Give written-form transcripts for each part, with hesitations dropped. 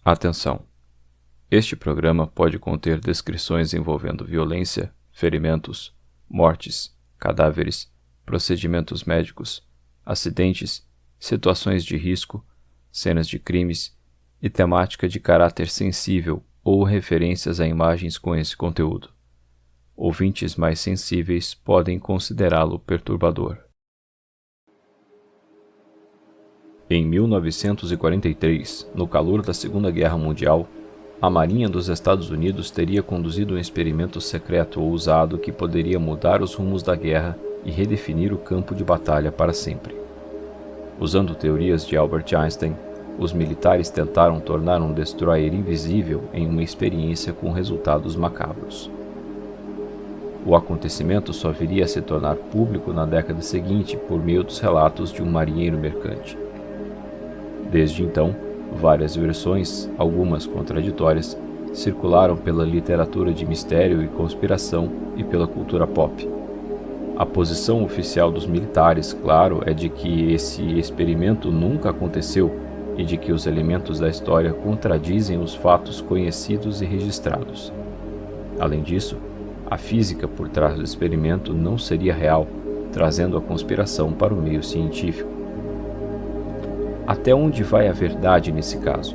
Atenção! Este programa pode conter descrições envolvendo violência, ferimentos, mortes, cadáveres, procedimentos médicos, acidentes, situações de risco, cenas de crimes e temática de caráter sensível ou referências a imagens com esse conteúdo. Ouvintes mais sensíveis podem considerá-lo perturbador. Em 1943, no calor da Segunda Guerra Mundial, a Marinha dos Estados Unidos teria conduzido um experimento secreto ousado que poderia mudar os rumos da guerra e redefinir o campo de batalha para sempre. Usando teorias de Albert Einstein, os militares tentaram tornar um destroyer invisível em uma experiência com resultados macabros. O acontecimento só viria a se tornar público na década seguinte por meio dos relatos de um marinheiro mercante. Desde então, várias versões, algumas contraditórias, circularam pela literatura de mistério e conspiração e pela cultura pop. A posição oficial dos militares, claro, é de que esse experimento nunca aconteceu e de que os elementos da história contradizem os fatos conhecidos e registrados. Além disso, a física por trás do experimento não seria real, trazendo a conspiração para o meio científico. Até onde vai a verdade nesse caso?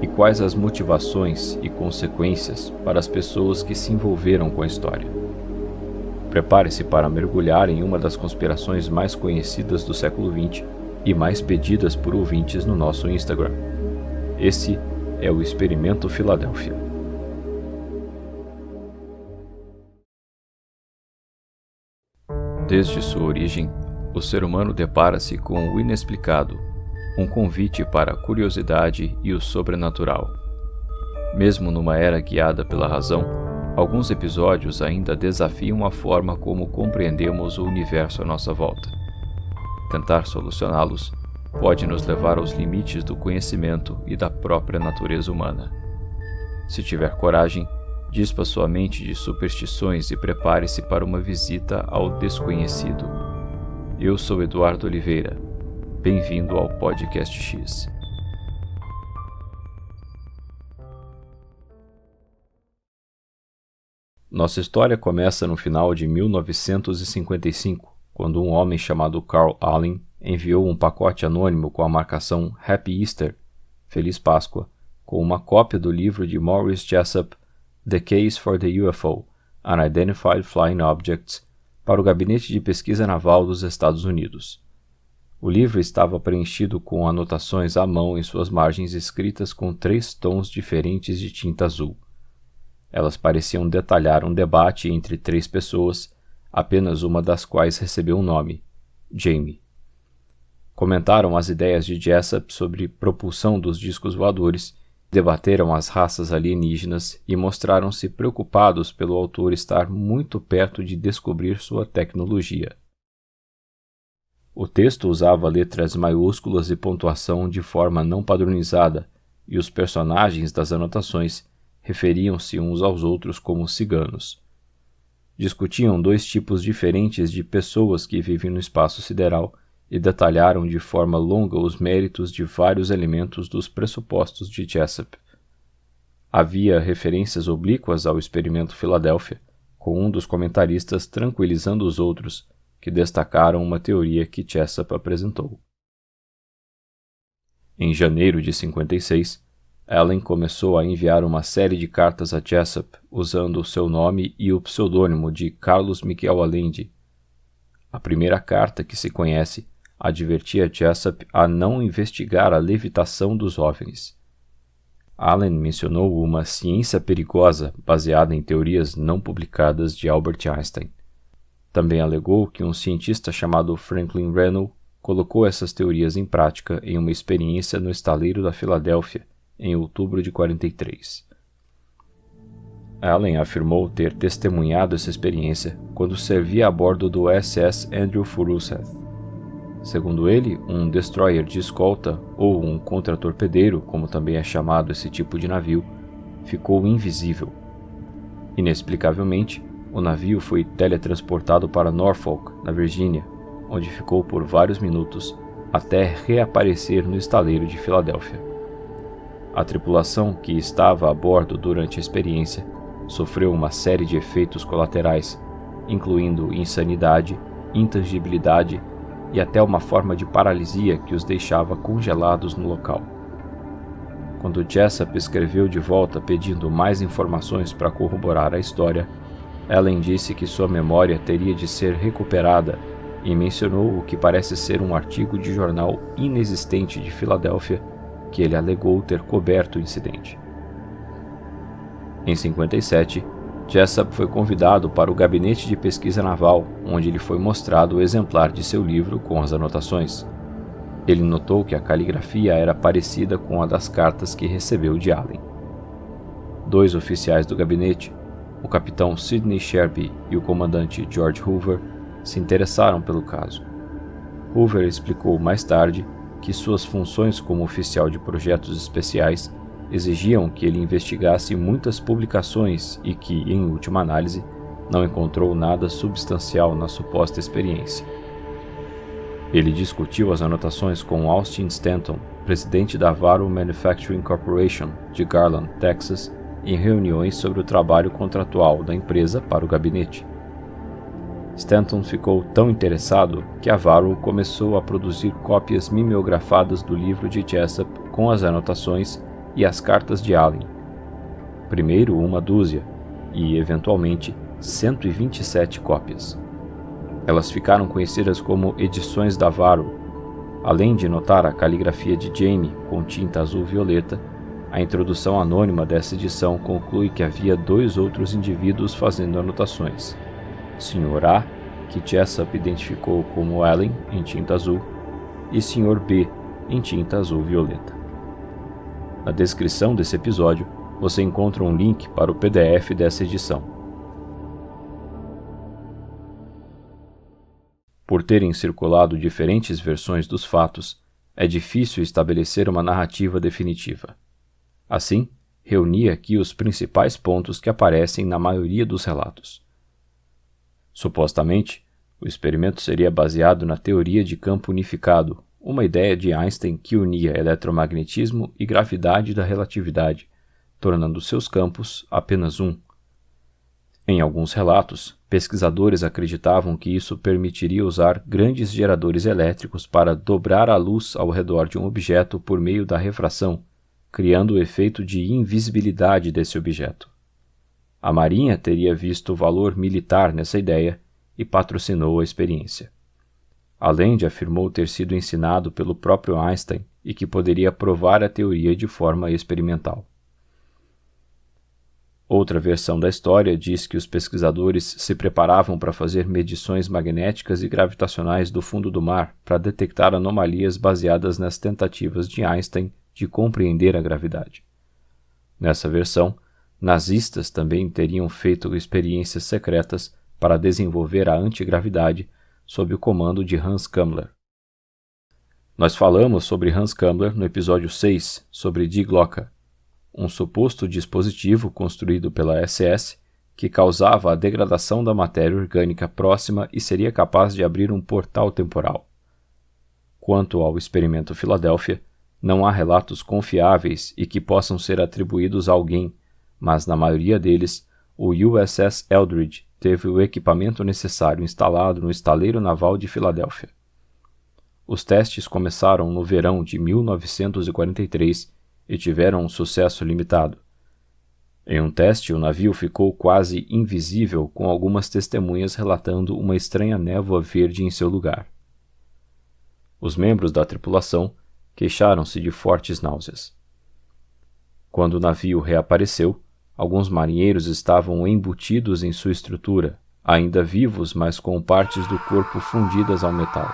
E quais as motivações e consequências para as pessoas que se envolveram com a história? Prepare-se para mergulhar em uma das conspirações mais conhecidas do século XX e mais pedidas por ouvintes no nosso Instagram. Esse é o Experimento Filadélfia. Desde sua origem, o ser humano depara-se com o inexplicado, um convite para a curiosidade e o sobrenatural. Mesmo numa era guiada pela razão, alguns episódios ainda desafiam a forma como compreendemos o universo à nossa volta. Tentar solucioná-los pode nos levar aos limites do conhecimento e da própria natureza humana. Se tiver coragem, dispa sua mente de superstições e prepare-se para uma visita ao desconhecido. Eu sou Eduardo Oliveira. Bem-vindo ao Podcast X. Nossa história começa no final de 1955, quando um homem chamado Carl Allen enviou um pacote anônimo com a marcação Happy Easter, Feliz Páscoa, com uma cópia do livro de Maurice Jessup, The Case for the UFO, Unidentified Flying Objects, para o Gabinete de Pesquisa Naval dos Estados Unidos. O livro estava preenchido com anotações à mão em suas margens escritas com 3 tons diferentes de tinta azul. Elas pareciam detalhar um debate entre 3 pessoas, apenas uma das quais recebeu um nome, Jamie. Comentaram as ideias de Jessup sobre propulsão dos discos voadores, debateram as raças alienígenas e mostraram-se preocupados pelo autor estar muito perto de descobrir sua tecnologia. O texto usava letras maiúsculas e pontuação de forma não padronizada, e os personagens das anotações referiam-se uns aos outros como ciganos. Discutiam 2 tipos diferentes de pessoas que vivem no espaço sideral e detalharam de forma longa os méritos de vários elementos dos pressupostos de Jessup. Havia referências oblíquas ao Experimento Filadélfia, com um dos comentaristas tranquilizando os outros, que destacaram uma teoria que Jessup apresentou. Em janeiro de 56, Allen começou a enviar uma série de cartas a Jessup usando o seu nome e o pseudônimo de Carlos Miquel Allende. A primeira carta que se conhece advertia Jessup a não investigar a levitação dos OVNIs. Allen mencionou uma ciência perigosa baseada em teorias não publicadas de Albert Einstein. Também alegou que um cientista chamado Franklin Rennell colocou essas teorias em prática em uma experiência no estaleiro da Filadélfia, em outubro de 43. Allen afirmou ter testemunhado essa experiência quando servia a bordo do SS Andrew Furuseth. Segundo ele, um destroyer de escolta, ou um contratorpedeiro, como também é chamado esse tipo de navio, ficou invisível. Inexplicavelmente, o navio foi teletransportado para Norfolk, na Virgínia, onde ficou por vários minutos, até reaparecer no estaleiro de Filadélfia. A tripulação que estava a bordo durante a experiência sofreu uma série de efeitos colaterais, incluindo insanidade, intangibilidade e até uma forma de paralisia que os deixava congelados no local. Quando Jessup escreveu de volta pedindo mais informações para corroborar a história, Allen disse que sua memória teria de ser recuperada e mencionou o que parece ser um artigo de jornal inexistente de Filadélfia que ele alegou ter coberto o incidente. Em 57, Jessup foi convidado para o Gabinete de Pesquisa Naval, onde lhe foi mostrado o exemplar de seu livro com as anotações. Ele notou que a caligrafia era parecida com a das cartas que recebeu de Allen. 2 oficiais do gabinete, o capitão Sidney Sherby e o comandante George Hoover, se interessaram pelo caso. Hoover explicou mais tarde que suas funções como oficial de projetos especiais exigiam que ele investigasse muitas publicações e que, em última análise, não encontrou nada substancial na suposta experiência. Ele discutiu as anotações com Austin Stanton, presidente da Varro Manufacturing Corporation, de Garland, Texas, em reuniões sobre o trabalho contratual da empresa para o gabinete. Stanton ficou tão interessado que a Varro começou a produzir cópias mimeografadas do livro de Jessup com as anotações e as cartas de Allen. Primeiro 1 dúzia e, eventualmente, 127 cópias. Elas ficaram conhecidas como edições da Varro. Além de notar a caligrafia de Jamie com tinta azul-violeta, a introdução anônima dessa edição conclui que havia 2 outros indivíduos fazendo anotações. Sr. A, que Jessup identificou como Allen em tinta azul, e Sr. B em tinta azul-violeta. Na descrição desse episódio, você encontra um link para o PDF dessa edição. Por terem circulado diferentes versões dos fatos, é difícil estabelecer uma narrativa definitiva. Assim, reuni aqui os principais pontos que aparecem na maioria dos relatos. Supostamente, o experimento seria baseado na teoria de campo unificado, uma ideia de Einstein que unia eletromagnetismo e gravidade da relatividade, tornando seus campos apenas um. Em alguns relatos, pesquisadores acreditavam que isso permitiria usar grandes geradores elétricos para dobrar a luz ao redor de um objeto por meio da refração, criando o efeito de invisibilidade desse objeto. A Marinha teria visto valor militar nessa ideia e patrocinou a experiência. Allende afirmou ter sido ensinado pelo próprio Einstein e que poderia provar a teoria de forma experimental. Outra versão da história diz que os pesquisadores se preparavam para fazer medições magnéticas e gravitacionais do fundo do mar para detectar anomalias baseadas nas tentativas de Einstein de compreender a gravidade. Nessa versão, nazistas também teriam feito experiências secretas para desenvolver a antigravidade sob o comando de Hans Kammler. Nós falamos sobre Hans Kammler no episódio 6, sobre Die Glocke, um suposto dispositivo construído pela SS que causava a degradação da matéria orgânica próxima e seria capaz de abrir um portal temporal. Quanto ao experimento Filadélfia, não há relatos confiáveis e que possam ser atribuídos a alguém, mas na maioria deles, o USS Eldridge teve o equipamento necessário instalado no estaleiro naval de Filadélfia. Os testes começaram no verão de 1943 e tiveram um sucesso limitado. Em um teste, o navio ficou quase invisível, com algumas testemunhas relatando uma estranha névoa verde em seu lugar. Os membros da tripulação queixaram-se de fortes náuseas. Quando o navio reapareceu, alguns marinheiros estavam embutidos em sua estrutura, ainda vivos, mas com partes do corpo fundidas ao metal.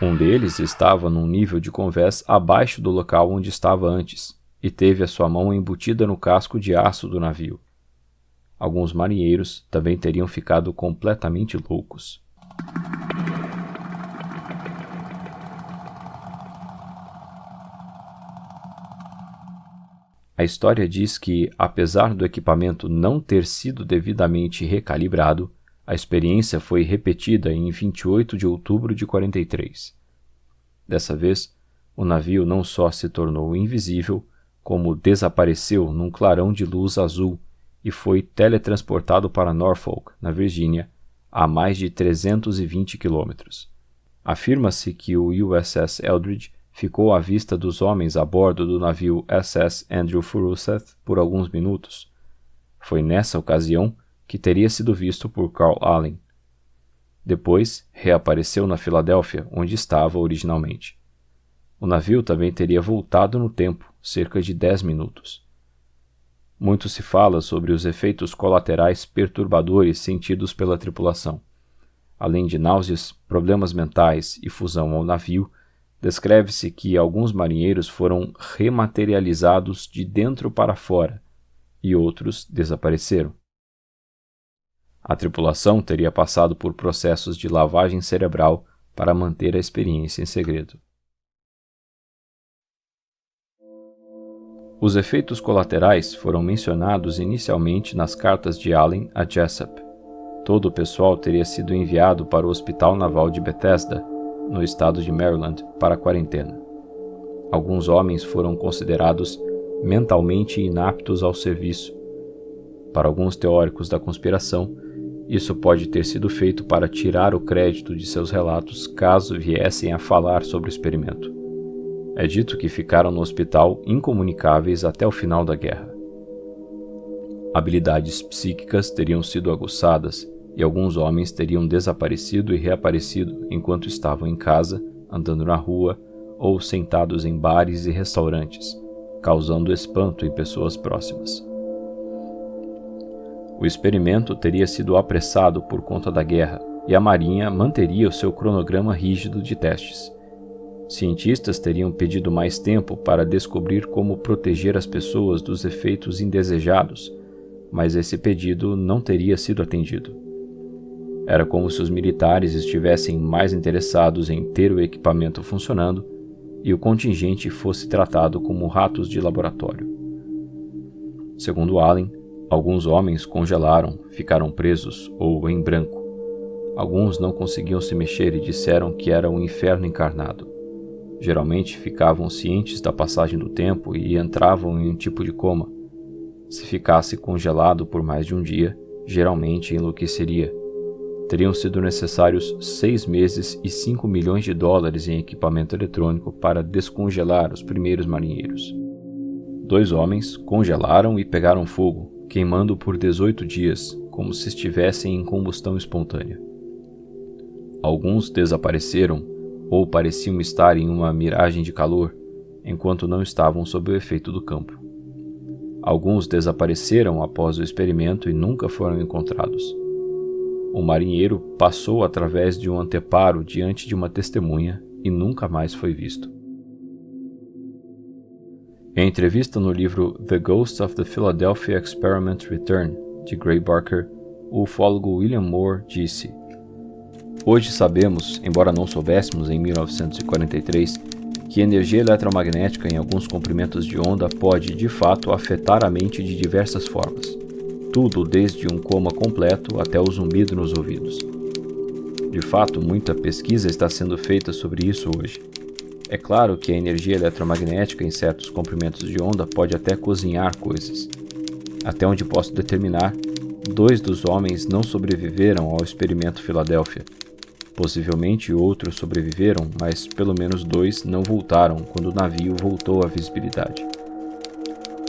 Um deles estava num nível de convés abaixo do local onde estava antes, e teve a sua mão embutida no casco de aço do navio. Alguns marinheiros também teriam ficado completamente loucos. A história diz que, apesar do equipamento não ter sido devidamente recalibrado, a experiência foi repetida em 28 de outubro de 43. Dessa vez, O navio não só se tornou invisível, como desapareceu num clarão de luz azul e foi teletransportado para Norfolk, na Virgínia, a mais de 320 quilômetros. Afirma-se que o USS Eldridge ficou à vista dos homens a bordo do navio SS Andrew Furuseth por alguns minutos. Foi nessa ocasião que teria sido visto por Carl Allen. Depois, reapareceu na Filadélfia, onde estava originalmente. O navio também teria voltado no tempo, cerca de 10 minutos. Muito se fala sobre os efeitos colaterais perturbadores sentidos pela tripulação. Além de náuseas, problemas mentais e fusão ao navio, descreve-se que alguns marinheiros foram rematerializados de dentro para fora e outros desapareceram. A tripulação teria passado por processos de lavagem cerebral para manter a experiência em segredo. Os efeitos colaterais foram mencionados inicialmente nas cartas de Allen a Jessup. Todo o pessoal teria sido enviado para o Hospital Naval de Bethesda, no estado de Maryland, para a quarentena. Alguns homens foram considerados mentalmente inaptos ao serviço. Para alguns teóricos da conspiração, isso pode ter sido feito para tirar o crédito de seus relatos caso viessem a falar sobre o experimento. É dito que ficaram no hospital incomunicáveis até o final da guerra. Habilidades psíquicas teriam sido aguçadas e alguns homens teriam desaparecido e reaparecido enquanto estavam em casa, andando na rua ou sentados em bares e restaurantes, causando espanto em pessoas próximas. O experimento teria sido apressado por conta da guerra e a Marinha manteria o seu cronograma rígido de testes. Cientistas teriam pedido mais tempo para descobrir como proteger as pessoas dos efeitos indesejados, mas esse pedido não teria sido atendido. Era como se os militares estivessem mais interessados em ter o equipamento funcionando e o contingente fosse tratado como ratos de laboratório. Segundo Allen, alguns homens congelaram, ficaram presos ou em branco. Alguns não conseguiam se mexer e disseram que era um inferno encarnado. Geralmente ficavam cientes da passagem do tempo e entravam em um tipo de coma. Se ficasse congelado por mais de um dia, geralmente enlouqueceria. Teriam sido necessários 6 meses e $5 milhões em equipamento eletrônico para descongelar os primeiros marinheiros. 2 homens congelaram e pegaram fogo, queimando por 18 dias, como se estivessem em combustão espontânea. Alguns desapareceram ou pareciam estar em uma miragem de calor, enquanto não estavam sob o efeito do campo. Alguns desapareceram após o experimento e nunca foram encontrados. Um marinheiro passou através de um anteparo diante de uma testemunha e nunca mais foi visto. Em entrevista no livro The Ghost of the Philadelphia Experiment Return, de Gray Barker, o ufólogo William Moore disse: "Hoje sabemos, embora não soubéssemos em 1943, que energia eletromagnética em alguns comprimentos de onda pode, de fato, afetar a mente de diversas formas. Tudo desde um coma completo até o zumbido nos ouvidos. De fato, muita pesquisa está sendo feita sobre isso hoje. É claro que a energia eletromagnética em certos comprimentos de onda pode até cozinhar coisas. Até onde posso determinar, 2 dos homens não sobreviveram ao experimento Filadélfia. Possivelmente outros sobreviveram, mas pelo menos 2 não voltaram quando o navio voltou à visibilidade.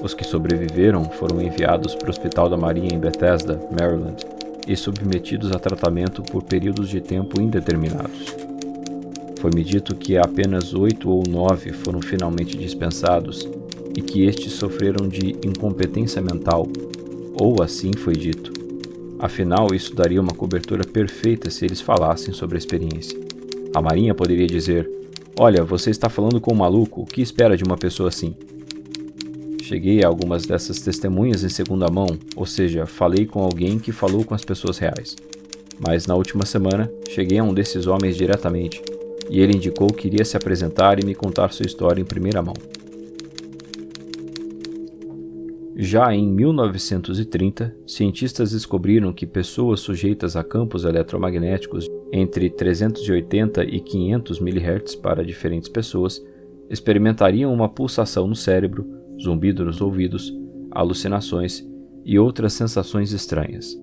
Os que sobreviveram foram enviados para o Hospital da Marinha em Bethesda, Maryland, e submetidos a tratamento por períodos de tempo indeterminados. Foi-me dito que apenas 8 ou 9 foram finalmente dispensados e que estes sofreram de incompetência mental, ou assim foi dito. Afinal, isso daria uma cobertura perfeita se eles falassem sobre a experiência. A Marinha poderia dizer: "Olha, você está falando com um maluco, o que espera de uma pessoa assim?" Cheguei a algumas dessas testemunhas em segunda mão, ou seja, falei com alguém que falou com as pessoas reais. Mas na última semana, cheguei a um desses homens diretamente, e ele indicou que iria se apresentar e me contar sua história em primeira mão. Já em 1930, cientistas descobriram que pessoas sujeitas a campos eletromagnéticos entre 380 e 500 mHz para diferentes pessoas experimentariam uma pulsação no cérebro, zumbido nos ouvidos, alucinações e outras sensações estranhas.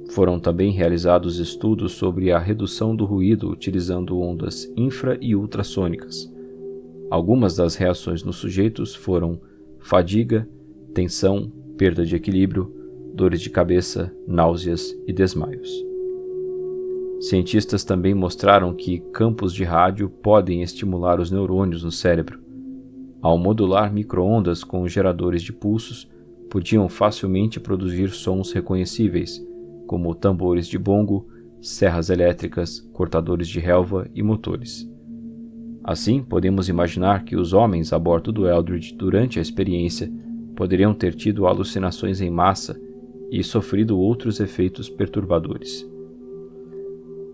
Foram também realizados estudos sobre a redução do ruído utilizando ondas infra- e ultrassônicas. Algumas das reações nos sujeitos foram fadiga, tensão, perda de equilíbrio, dores de cabeça, náuseas e desmaios. Cientistas também mostraram que campos de rádio podem estimular os neurônios no cérebro. Ao modular micro-ondas com geradores de pulsos, podiam facilmente produzir sons reconhecíveis, como tambores de bongo, serras elétricas, cortadores de relva e motores. Assim, podemos imaginar que os homens a bordo do Eldridge durante a experiência poderiam ter tido alucinações em massa e sofrido outros efeitos perturbadores.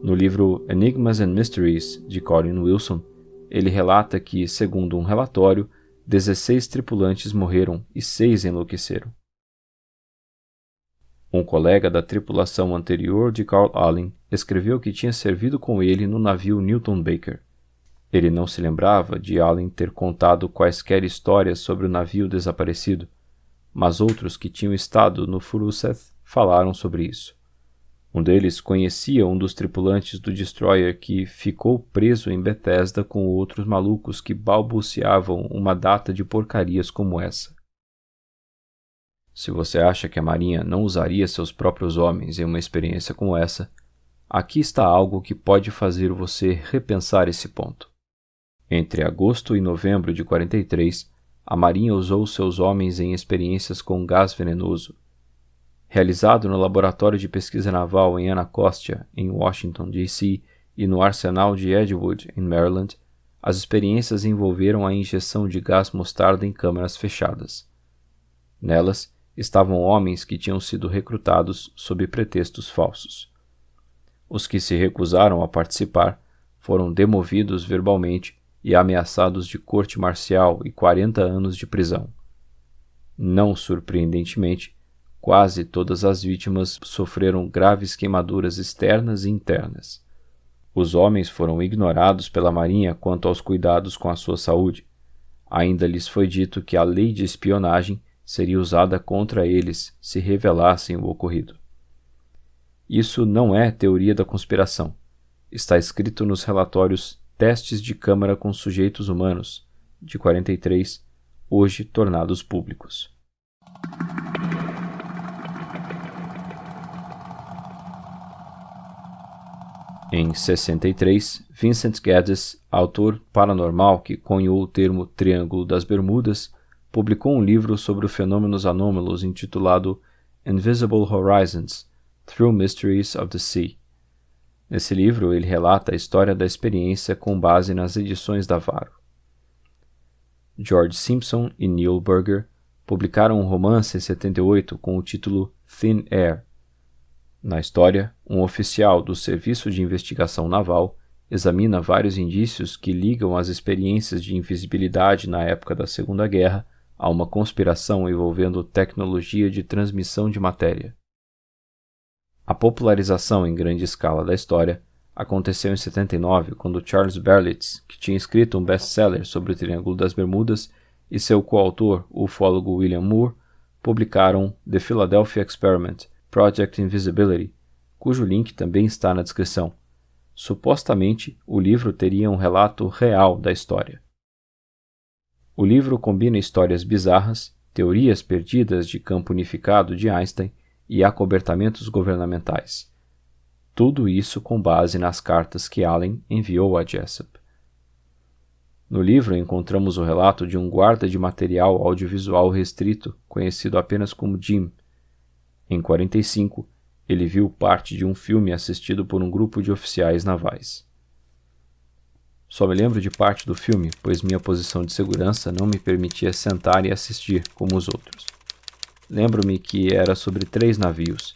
No livro Enigmas and Mysteries, de Colin Wilson, ele relata que, segundo um relatório, 16 tripulantes morreram e 6 enlouqueceram. Um colega da tripulação anterior de Carl Allen escreveu que tinha servido com ele no navio Newton Baker. Ele não se lembrava de Allen ter contado quaisquer histórias sobre o navio desaparecido, mas outros que tinham estado no Furuseth falaram sobre isso. Um deles conhecia um dos tripulantes do destroyer que ficou preso em Bethesda com outros malucos que balbuciavam uma data de porcarias como essa. Se você acha que a Marinha não usaria seus próprios homens em uma experiência como essa, aqui está algo que pode fazer você repensar esse ponto. Entre agosto e novembro de 43, a Marinha usou seus homens em experiências com gás venenoso. Realizado no Laboratório de Pesquisa Naval em Anacostia, em Washington, D.C., e no Arsenal de Edgewood, em Maryland, as experiências envolveram a injeção de gás mostarda em câmaras fechadas. Nelas, estavam homens que tinham sido recrutados sob pretextos falsos. Os que se recusaram a participar foram demovidos verbalmente e ameaçados de corte marcial e 40 anos de prisão. Não surpreendentemente, quase todas as vítimas sofreram graves queimaduras externas e internas. Os homens foram ignorados pela Marinha quanto aos cuidados com a sua saúde. Ainda lhes foi dito que a lei de espionagem seria usada contra eles se revelassem o ocorrido. Isso não é teoria da conspiração. Está escrito nos relatórios Testes de Câmara com Sujeitos Humanos, de 43, hoje tornados públicos. Em 63, Vincent Geddes, autor paranormal que cunhou o termo Triângulo das Bermudas, publicou um livro sobre fenômenos anômalos intitulado Invisible Horizons, Through Mysteries of the Sea. Nesse livro, ele relata a história da experiência com base nas edições da Varo. George Simpson e Neil Burger publicaram um romance em 78 com o título Thin Air. Na história, um oficial do Serviço de Investigação Naval examina vários indícios que ligam as experiências de invisibilidade na época da Segunda Guerra a uma conspiração envolvendo tecnologia de transmissão de matéria. A popularização em grande escala da história aconteceu em 79, quando Charles Berlitz, que tinha escrito um best-seller sobre o Triângulo das Bermudas, e seu coautor, o ufólogo William Moore, publicaram The Philadelphia Experiment, Project Invisibility, cujo link também está na descrição. Supostamente, o livro teria um relato real da história. O livro combina histórias bizarras, teorias perdidas de campo unificado de Einstein e acobertamentos governamentais. Tudo isso com base nas cartas que Allen enviou a Jessup. No livro encontramos o relato de um guarda de material audiovisual restrito, conhecido apenas como Jim. Em 45, ele viu parte de um filme assistido por um grupo de oficiais navais. Só me lembro de parte do filme, pois minha posição de segurança não me permitia sentar e assistir como os outros. Lembro-me que era sobre 3 navios.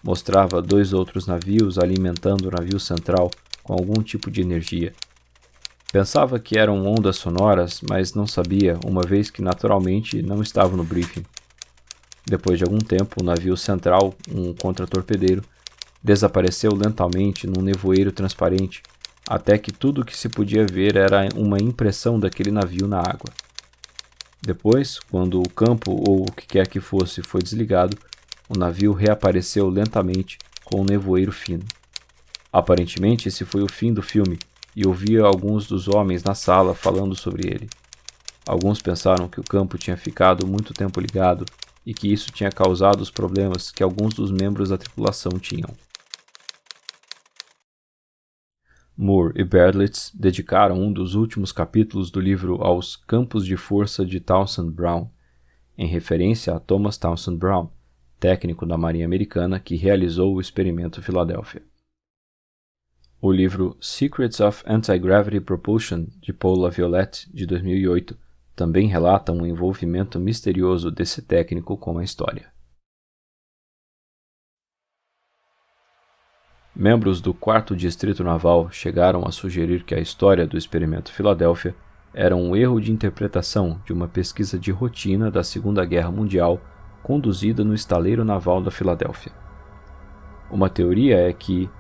Mostrava 2 outros navios alimentando o navio central com algum tipo de energia. Pensava que eram ondas sonoras, mas não sabia, uma vez que naturalmente não estava no briefing. Depois de algum tempo, o navio central, um contratorpedeiro, desapareceu lentamente num nevoeiro transparente, até que tudo o que se podia ver era uma impressão daquele navio na água. Depois, quando o campo ou o que quer que fosse foi desligado, o navio reapareceu lentamente com um nevoeiro fino. Aparentemente, esse foi o fim do filme, e ouvia alguns dos homens na sala falando sobre ele. Alguns pensaram que o campo tinha ficado muito tempo ligado e que isso tinha causado os problemas que alguns dos membros da tripulação tinham. Moore e Berlitz dedicaram um dos últimos capítulos do livro aos campos de força de Townsend Brown, em referência a Thomas Townsend Brown, técnico da Marinha Americana que realizou o experimento Philadelphia. O livro Secrets of Anti-Gravity Propulsion, de Paul LaViolette, de 2008, também relata um envolvimento misterioso desse técnico com a história. Membros do 4º Distrito Naval chegaram a sugerir que a história do experimento Philadelphia era um erro de interpretação de uma pesquisa de rotina da Segunda Guerra Mundial conduzida no estaleiro naval da Filadélfia. Uma teoria é que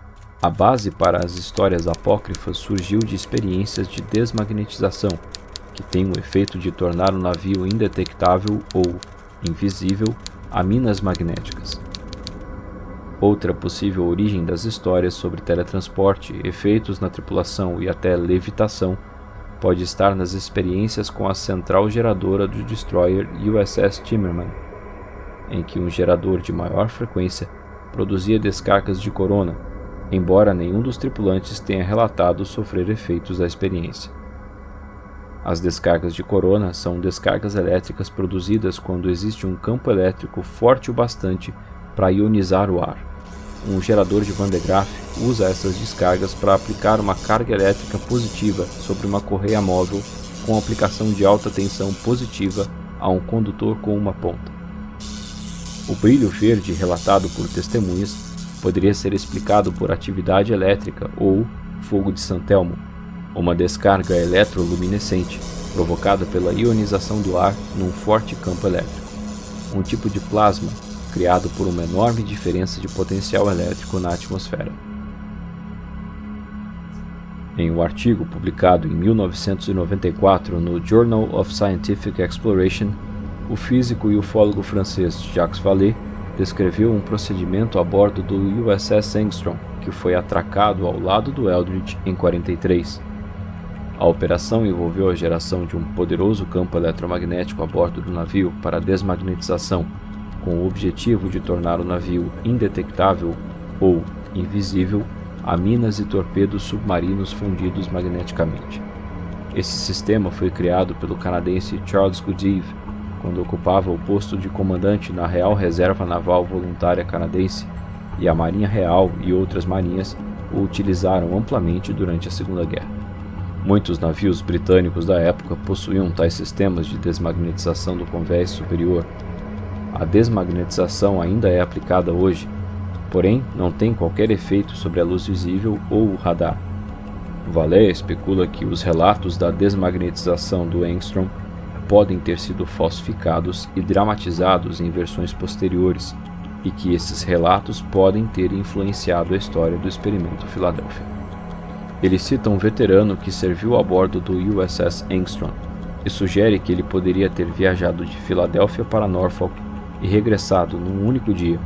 a base para as histórias apócrifas surgiu de experiências de desmagnetização, que têm o efeito de tornar o navio indetectável ou invisível a minas magnéticas. Outra possível origem das histórias sobre teletransporte, efeitos na tripulação e até levitação pode estar nas experiências com a central geradora do destroyer USS Timmerman, em que um gerador de maior frequência produzia descargas de corona, embora nenhum dos tripulantes tenha relatado sofrer efeitos da experiência. As descargas de corona são descargas elétricas produzidas quando existe um campo elétrico forte o bastante para ionizar o ar. Um gerador de Van de Graaff usa essas descargas para aplicar uma carga elétrica positiva sobre uma correia móvel com aplicação de alta tensão positiva a um condutor com uma ponta. O brilho verde relatado por testemunhas poderia ser explicado por atividade elétrica ou fogo de Santelmo, uma descarga eletroluminescente provocada pela ionização do ar num forte campo elétrico, um tipo de plasma criado por uma enorme diferença de potencial elétrico na atmosfera. Em um artigo publicado em 1994 no Journal of Scientific Exploration, o físico e ufólogo francês Jacques Vallée descreveu um procedimento a bordo do USS Engstrom, que foi atracado ao lado do Eldridge em 1943. A operação envolveu a geração de um poderoso campo eletromagnético a bordo do navio para desmagnetização, com o objetivo de tornar o navio indetectável ou invisível a minas e torpedos submarinos fundidos magneticamente. Esse sistema foi criado pelo canadense Charles Goodeve, quando ocupava o posto de comandante na Real Reserva Naval Voluntária Canadense, e a Marinha Real e outras marinhas o utilizaram amplamente durante a Segunda Guerra. Muitos navios britânicos da época possuíam tais sistemas de desmagnetização do convés superior. A desmagnetização ainda é aplicada hoje, porém não tem qualquer efeito sobre a luz visível ou o radar. Vallée especula que os relatos da desmagnetização do Engstrom podem ter sido falsificados e dramatizados em versões posteriores, e que esses relatos podem ter influenciado a história do experimento Philadelphia. Ele cita um veterano que serviu a bordo do USS Engstrom e sugere que ele poderia ter viajado de Filadélfia para Norfolk e regressado num único dia,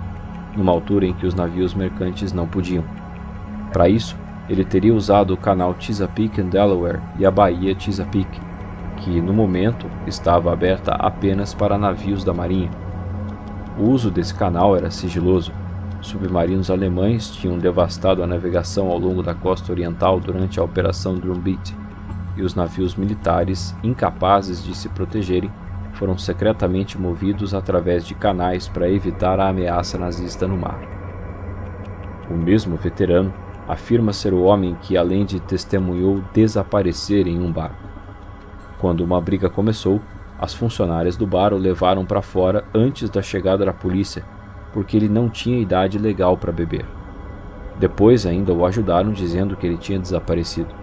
numa altura em que os navios mercantes não podiam. Para isso, ele teria usado o canal Chesapeake and Delaware e a Baía Chesapeake, que no momento estava aberta apenas para navios da Marinha. O uso desse canal era sigiloso. Submarinos alemães tinham devastado a navegação ao longo da costa oriental durante a Operação Drumbeat, e os navios militares, incapazes de se protegerem, foram secretamente movidos através de canais para evitar a ameaça nazista no mar. O mesmo veterano afirma ser o homem que, além de testemunhou desaparecer em um bar. Quando uma briga começou, as funcionárias do bar o levaram para fora antes da chegada da polícia, porque ele não tinha idade legal para beber. Depois ainda o ajudaram dizendo que ele tinha desaparecido.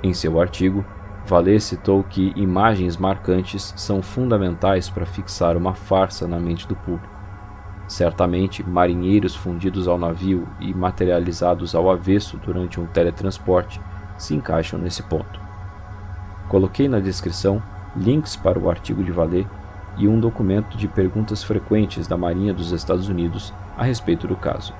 Em seu artigo, Vallée citou que imagens marcantes são fundamentais para fixar uma farsa na mente do público. Certamente, marinheiros fundidos ao navio e materializados ao avesso durante um teletransporte se encaixam nesse ponto. Coloquei na descrição links para o artigo de Vallée e um documento de perguntas frequentes da Marinha dos Estados Unidos a respeito do caso.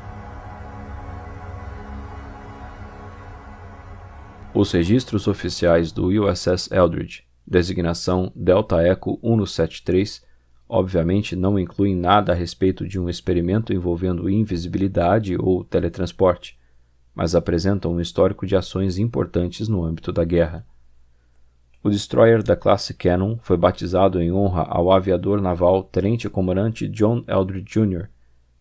Os registros oficiais do USS Eldridge, designação Delta Echo 173, obviamente não incluem nada a respeito de um experimento envolvendo invisibilidade ou teletransporte, mas apresentam um histórico de ações importantes no âmbito da guerra. O destroyer da classe Cannon foi batizado em honra ao aviador naval tenente-comandante John Eldridge Jr.,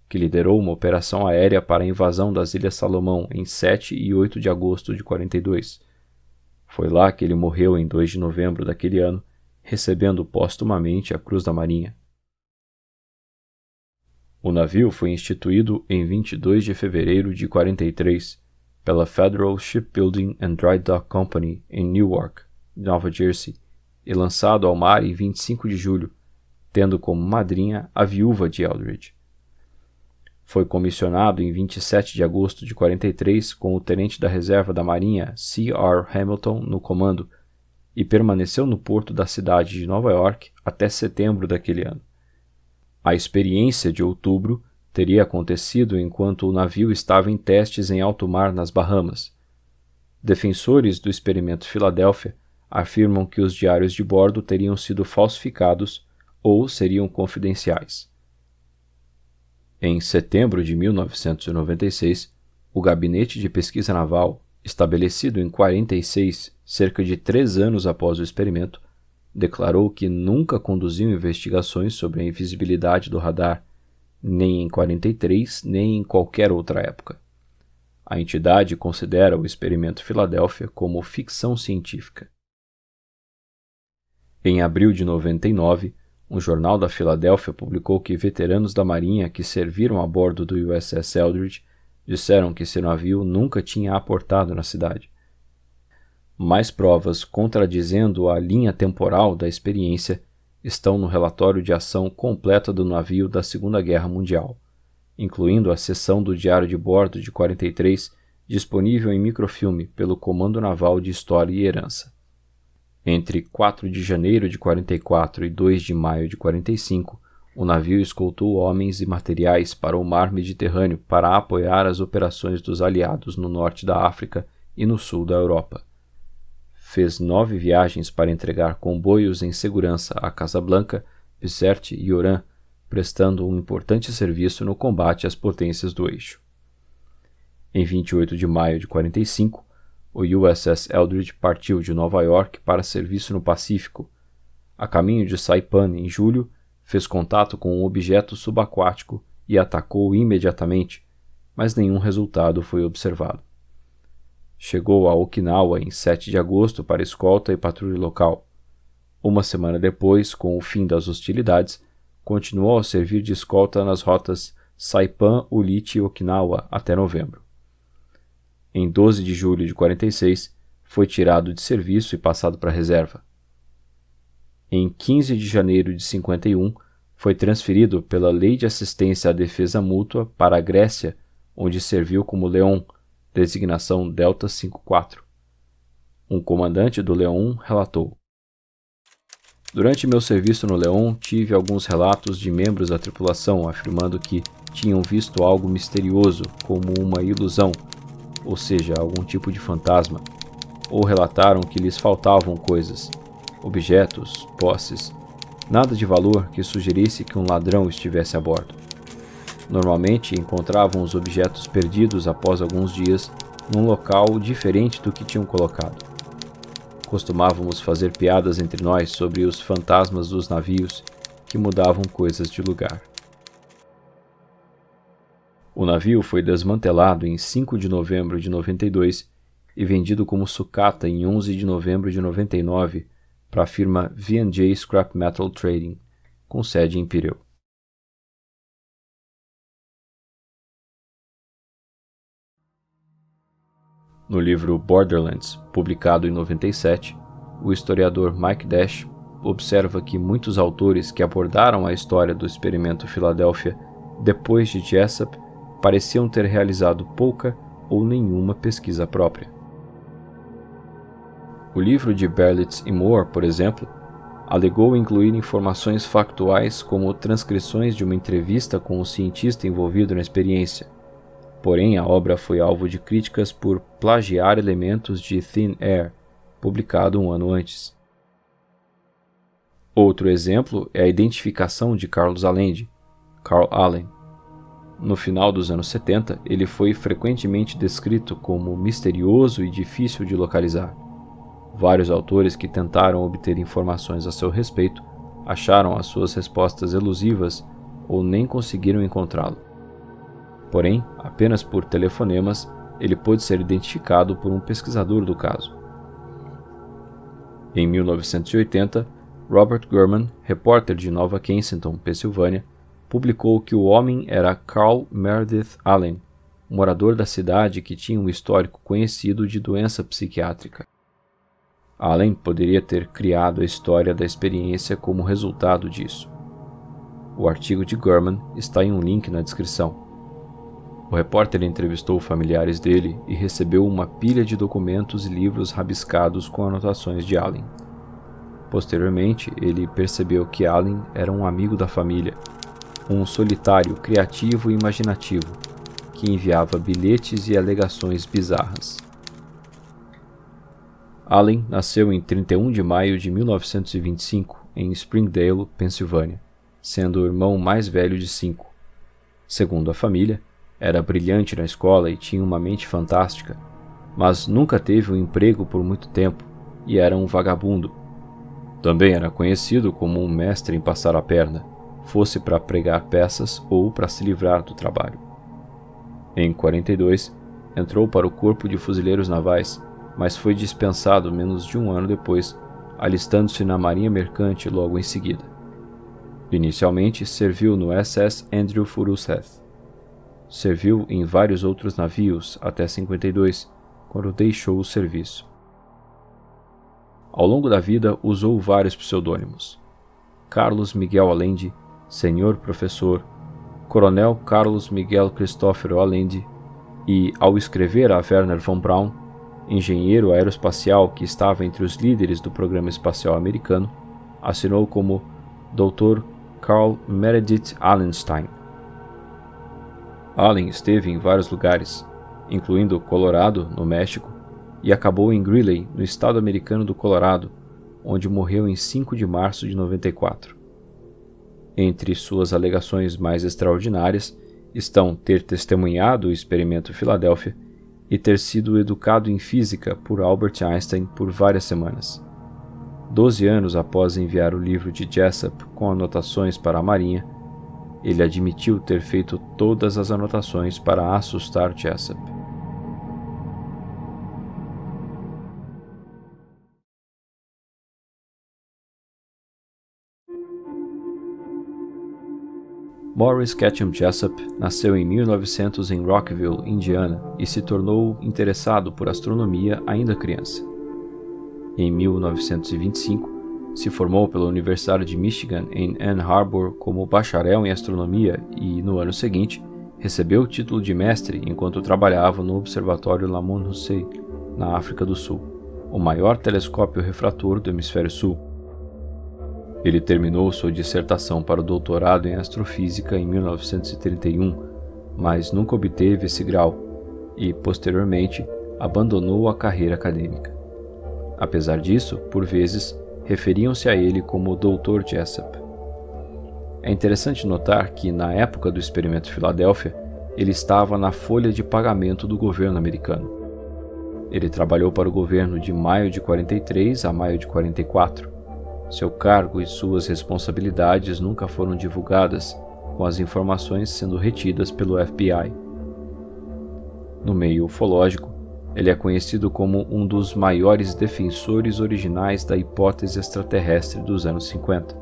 que liderou uma operação aérea para a invasão das Ilhas Salomão em 7 e 8 de agosto de 42. Foi lá que ele morreu em 2 de novembro daquele ano, recebendo póstumamente a Cruz da Marinha. O navio foi instituído em 22 de fevereiro de 43 pela Federal Shipbuilding and Dry Dock Company em Newark, Nova Jersey, e lançado ao mar em 25 de julho, tendo como madrinha a viúva de Eldridge. Foi comissionado em 27 de agosto de 43 com o tenente da reserva da Marinha C.R. Hamilton no comando e permaneceu no porto da cidade de Nova York até setembro daquele ano. A experiência de outubro teria acontecido enquanto o navio estava em testes em alto mar nas Bahamas. Defensores do experimento Filadélfia afirmam que os diários de bordo teriam sido falsificados ou seriam confidenciais. Em setembro de 1996, o Gabinete de Pesquisa Naval, estabelecido em 46, cerca de 3 anos após o experimento, declarou que nunca conduziu investigações sobre a invisibilidade do radar, nem em 43, nem em qualquer outra época. A entidade considera o experimento Filadélfia como ficção científica. Em abril de 99, um jornal da Filadélfia publicou que veteranos da Marinha que serviram a bordo do USS Eldridge disseram que seu navio nunca tinha aportado na cidade. Mais provas contradizendo a linha temporal da experiência estão no relatório de ação completa do navio da Segunda Guerra Mundial, incluindo a seção do diário de bordo de 43, disponível em microfilme pelo Comando Naval de História e Herança. Entre 4 de janeiro de 44 e 2 de maio de 45, o navio escoltou homens e materiais para o mar Mediterrâneo para apoiar as operações dos aliados no norte da África e no sul da Europa. Fez 9 viagens para entregar comboios em segurança a Casablanca, Bizerte e Oran, prestando um importante serviço no combate às potências do eixo. Em 28 de maio de 45, o USS Eldridge partiu de Nova York para serviço no Pacífico. A caminho de Saipan em julho, fez contato com um objeto subaquático e atacou imediatamente, mas nenhum resultado foi observado. Chegou a Okinawa em 7 de agosto para escolta e patrulha local. Uma semana depois, com o fim das hostilidades, continuou a servir de escolta nas rotas Saipan, Ulithi e Okinawa até novembro. Em 12 de julho de 46, foi tirado de serviço e passado para reserva. Em 15 de janeiro de 51, foi transferido pela Lei de Assistência à Defesa Mútua para a Grécia, onde serviu como Leon, designação Delta 54. Um comandante do Leon relatou: "Durante meu serviço no Leon, tive alguns relatos de membros da tripulação afirmando que tinham visto algo misterioso, como uma ilusão, ou seja, algum tipo de fantasma, ou relataram que lhes faltavam coisas, objetos, posses, nada de valor que sugerisse que um ladrão estivesse a bordo. Normalmente encontravam os objetos perdidos após alguns dias num local diferente do que tinham colocado. Costumávamos fazer piadas entre nós sobre os fantasmas dos navios que mudavam coisas de lugar." O navio foi desmantelado em 5 de novembro de 92 e vendido como sucata em 11 de novembro de 99 para a firma V&J Scrap Metal Trading, com sede em Pireu. No livro Borderlands, publicado em 97, o historiador Mike Dash observa que muitos autores que abordaram a história do experimento Filadélfia depois de Jessup, pareciam ter realizado pouca ou nenhuma pesquisa própria. O livro de Berlitz e Moore, por exemplo, alegou incluir informações factuais como transcrições de uma entrevista com o cientista envolvido na experiência. Porém, a obra foi alvo de críticas por plagiar elementos de Thin Air, publicado um ano antes. Outro exemplo é a identificação de Carl Allen. No final dos anos 70, ele foi frequentemente descrito como misterioso e difícil de localizar. Vários autores que tentaram obter informações a seu respeito acharam as suas respostas elusivas ou nem conseguiram encontrá-lo. Porém, apenas por telefonemas, ele pôde ser identificado por um pesquisador do caso. Em 1980, Robert Gurman, repórter de Nova Kensington, Pensilvânia, publicou que o homem era Carl Meredith Allen, morador da cidade que tinha um histórico conhecido de doença psiquiátrica. Allen poderia ter criado a história da experiência como resultado disso. O artigo de Gurman está em um link na descrição. O repórter entrevistou familiares dele e recebeu uma pilha de documentos e livros rabiscados com anotações de Allen. Posteriormente, ele percebeu que Allen era um amigo da família, um solitário criativo e imaginativo, que enviava bilhetes e alegações bizarras. Allen nasceu em 31 de maio de 1925, em Springdale, Pensilvânia, sendo o irmão mais velho de 5. Segundo a família, era brilhante na escola e tinha uma mente fantástica, mas nunca teve um emprego por muito tempo e era um vagabundo. Também era conhecido como um mestre em passar a perna, fosse para pregar peças ou para se livrar do trabalho. Em 42, entrou para o Corpo de Fuzileiros Navais, mas foi dispensado menos de um ano depois, alistando-se na Marinha Mercante logo em seguida. Inicialmente, serviu no SS Andrew Forsyth. Serviu em vários outros navios até 52, quando deixou o serviço. Ao longo da vida, usou vários pseudônimos: Carlos Miguel Allende, Senhor Professor, Coronel Carlos Miguel Cristófero Allende e, ao escrever a Wernher von Braun, engenheiro aeroespacial que estava entre os líderes do programa espacial americano, assinou como Dr. Carl Meredith Allenstein. Allen esteve em vários lugares, incluindo Colorado, no México, e acabou em Greeley, no estado americano do Colorado, onde morreu em 5 de março de 94. Entre suas alegações mais extraordinárias estão ter testemunhado o experimento Filadélfia e ter sido educado em física por Albert Einstein por várias semanas. 12 anos após enviar o livro de Jessup com anotações para a Marinha, ele admitiu ter feito todas as anotações para assustar Jessup. Morris Ketchum Jessup nasceu em 1900 em Rockville, Indiana, e se tornou interessado por astronomia ainda criança. Em 1925, se formou pela Universidade de Michigan em Ann Arbor como bacharel em astronomia e, no ano seguinte, recebeu o título de mestre enquanto trabalhava no Observatório Lamon Hussein, na África do Sul, o maior telescópio refrator do Hemisfério Sul. Ele terminou sua dissertação para o doutorado em astrofísica em 1931, mas nunca obteve esse grau e, posteriormente, abandonou a carreira acadêmica. Apesar disso, por vezes, referiam-se a ele como Dr. Jessup. É interessante notar que, na época do experimento Filadélfia, ele estava na folha de pagamento do governo americano. Ele trabalhou para o governo de maio de 43 a maio de 44. Seu cargo e suas responsabilidades nunca foram divulgadas, com as informações sendo retidas pelo FBI. No meio ufológico, ele é conhecido como um dos maiores defensores originais da hipótese extraterrestre dos anos 50.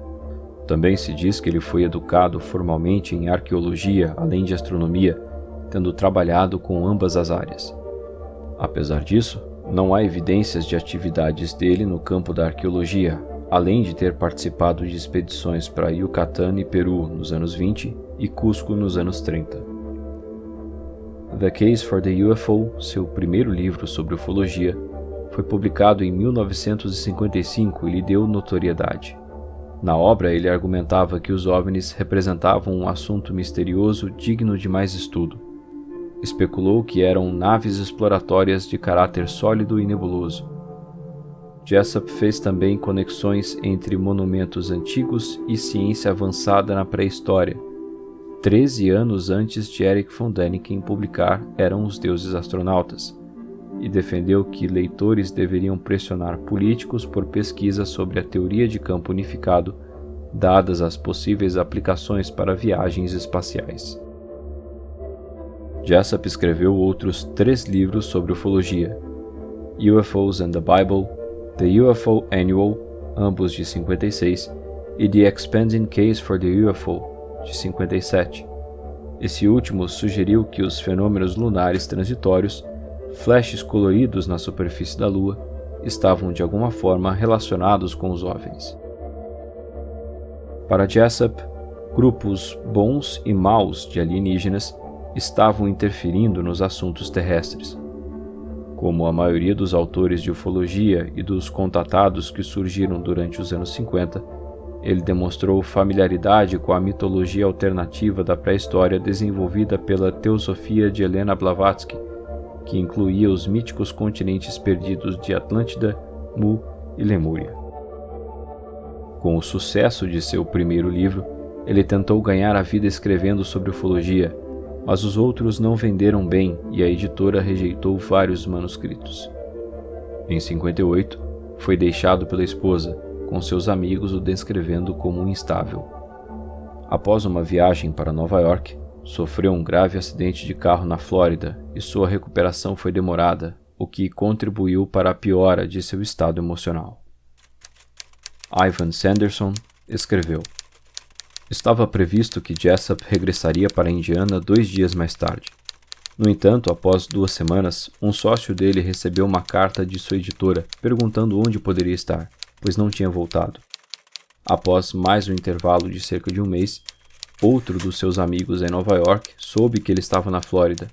Também se diz que ele foi educado formalmente em arqueologia, além de astronomia, tendo trabalhado com ambas as áreas. Apesar disso, não há evidências de atividades dele no campo da arqueologia, além de ter participado de expedições para Yucatán e Peru nos anos 20 e Cusco nos anos 30. The Case for the UFO, seu primeiro livro sobre ufologia, foi publicado em 1955 e lhe deu notoriedade. Na obra, ele argumentava que os OVNIs representavam um assunto misterioso digno de mais estudo. Especulou que eram naves exploratórias de caráter sólido e nebuloso. Jessup fez também conexões entre monumentos antigos e ciência avançada na pré-história, 13 anos antes de Erich von Däniken publicar Eram os Deuses Astronautas, e defendeu que leitores deveriam pressionar políticos por pesquisas sobre a teoria de campo unificado, dadas as possíveis aplicações para viagens espaciais. Jessup escreveu outros 3 livros sobre ufologia: UFOs and the Bible, The UFO Annual, ambos de 56, e The Expanding Case for the UFO, de 57. Esse último sugeriu que os fenômenos lunares transitórios, flashes coloridos na superfície da Lua, estavam de alguma forma relacionados com os OVNIs. Para Jessup, grupos bons e maus de alienígenas estavam interferindo nos assuntos terrestres. Como a maioria dos autores de ufologia e dos contatados que surgiram durante os anos 50, ele demonstrou familiaridade com a mitologia alternativa da pré-história desenvolvida pela teosofia de Helena Blavatsky, que incluía os míticos continentes perdidos de Atlântida, Mu e Lemúria. Com o sucesso de seu primeiro livro, ele tentou ganhar a vida escrevendo sobre ufologia, mas os outros não venderam bem e a editora rejeitou vários manuscritos. Em 58, foi deixado pela esposa, com seus amigos o descrevendo como instável. Após uma viagem para Nova York, sofreu um grave acidente de carro na Flórida e sua recuperação foi demorada, o que contribuiu para a piora de seu estado emocional. Ivan Sanderson escreveu: Estava previsto que Jessup regressaria para a Indiana 2 dias mais tarde. No entanto, após 2 semanas, um sócio dele recebeu uma carta de sua editora perguntando onde poderia estar, pois não tinha voltado. Após mais um intervalo de cerca de 1 mês, outro dos seus amigos em Nova York soube que ele estava na Flórida.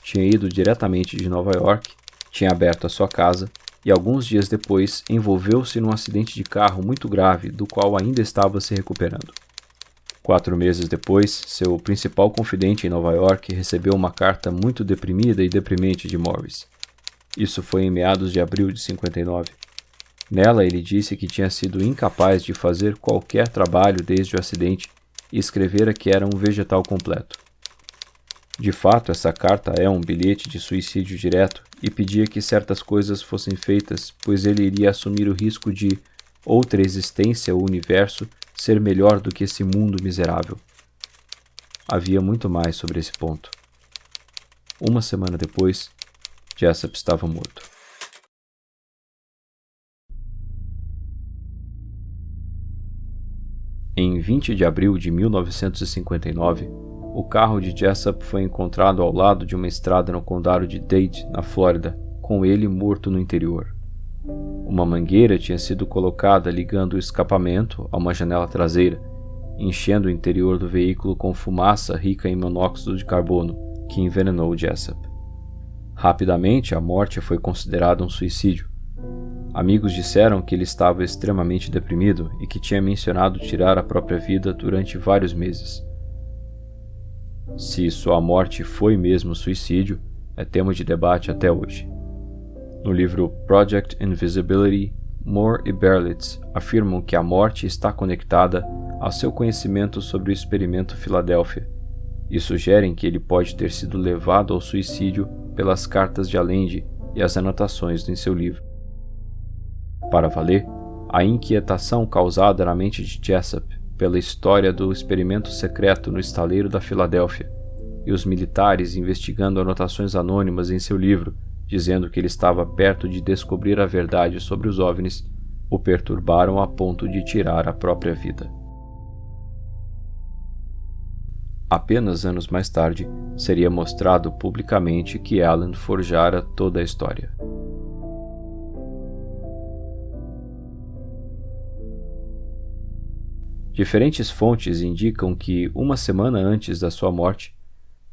Tinha ido diretamente de Nova York, tinha aberto a sua casa e alguns dias depois envolveu-se num acidente de carro muito grave do qual ainda estava se recuperando. 4 meses depois, seu principal confidente em Nova York recebeu uma carta muito deprimida e deprimente de Morris. Isso foi em meados de abril de 59. Nela, ele disse que tinha sido incapaz de fazer qualquer trabalho desde o acidente e escrevera que era um vegetal completo. De fato, essa carta é um bilhete de suicídio direto e pedia que certas coisas fossem feitas, pois ele iria assumir o risco de outra existência ou universo ser melhor do que esse mundo miserável. Havia muito mais sobre esse ponto. 1 semana depois, Jessup estava morto. Em 20 de abril de 1959, o carro de Jessup foi encontrado ao lado de uma estrada no condado de Dade, na Flórida, com ele morto no interior. Uma mangueira tinha sido colocada ligando o escapamento a uma janela traseira, enchendo o interior do veículo com fumaça rica em monóxido de carbono, que envenenou Jessup. Rapidamente, a morte foi considerada um suicídio. Amigos disseram que ele estava extremamente deprimido e que tinha mencionado tirar a própria vida durante vários meses. Se sua morte foi mesmo suicídio, é tema de debate até hoje. No livro Project Invisibility, Moore e Berlitz afirmam que a morte está conectada ao seu conhecimento sobre o experimento Filadélfia e sugerem que ele pode ter sido levado ao suicídio pelas cartas de Allende e as anotações em seu livro. Para valer, a inquietação causada na mente de Jessup pela história do experimento secreto no estaleiro da Filadélfia e os militares investigando anotações anônimas em seu livro, dizendo que ele estava perto de descobrir a verdade sobre os OVNIs, o perturbaram a ponto de tirar a própria vida. Apenas anos mais tarde, seria mostrado publicamente que Allen forjara toda a história. Diferentes fontes indicam que, uma semana antes da sua morte,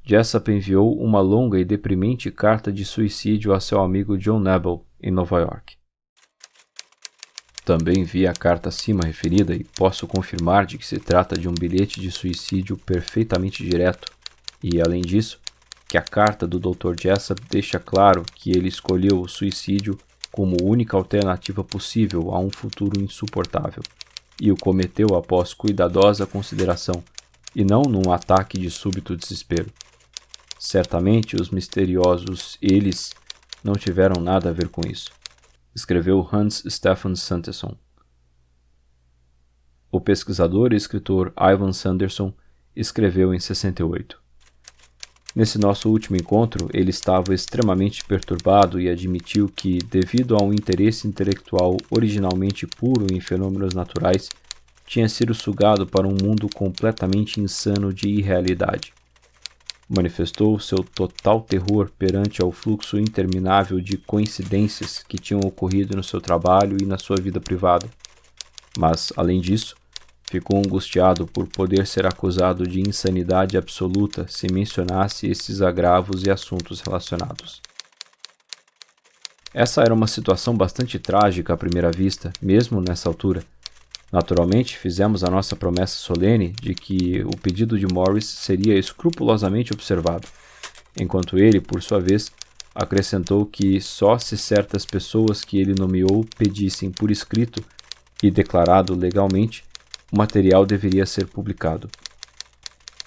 Jessup enviou uma longa e deprimente carta de suicídio a seu amigo John Nebel, em Nova York. Também vi a carta acima referida e posso confirmar de que se trata de um bilhete de suicídio perfeitamente direto e, além disso, que a carta do Dr. Jessup deixa claro que ele escolheu o suicídio como única alternativa possível a um futuro insuportável e o cometeu após cuidadosa consideração e não num ataque de súbito desespero. Certamente os misteriosos eles não tiveram nada a ver com isso, escreveu Hans Stefan Sanderson. O pesquisador e escritor Ivan Sanderson escreveu em 68. Nesse nosso último encontro, ele estava extremamente perturbado e admitiu que, devido a um interesse intelectual originalmente puro em fenômenos naturais, tinha sido sugado para um mundo completamente insano de irrealidade. Manifestou seu total terror perante ao fluxo interminável de coincidências que tinham ocorrido no seu trabalho e na sua vida privada. Mas, além disso, ficou angustiado por poder ser acusado de insanidade absoluta se mencionasse esses agravos e assuntos relacionados. Essa era uma situação bastante trágica à primeira vista, mesmo nessa altura. Naturalmente, fizemos a nossa promessa solene de que o pedido de Morris seria escrupulosamente observado, enquanto ele, por sua vez, acrescentou que só se certas pessoas que ele nomeou pedissem por escrito e declarado legalmente, o material deveria ser publicado.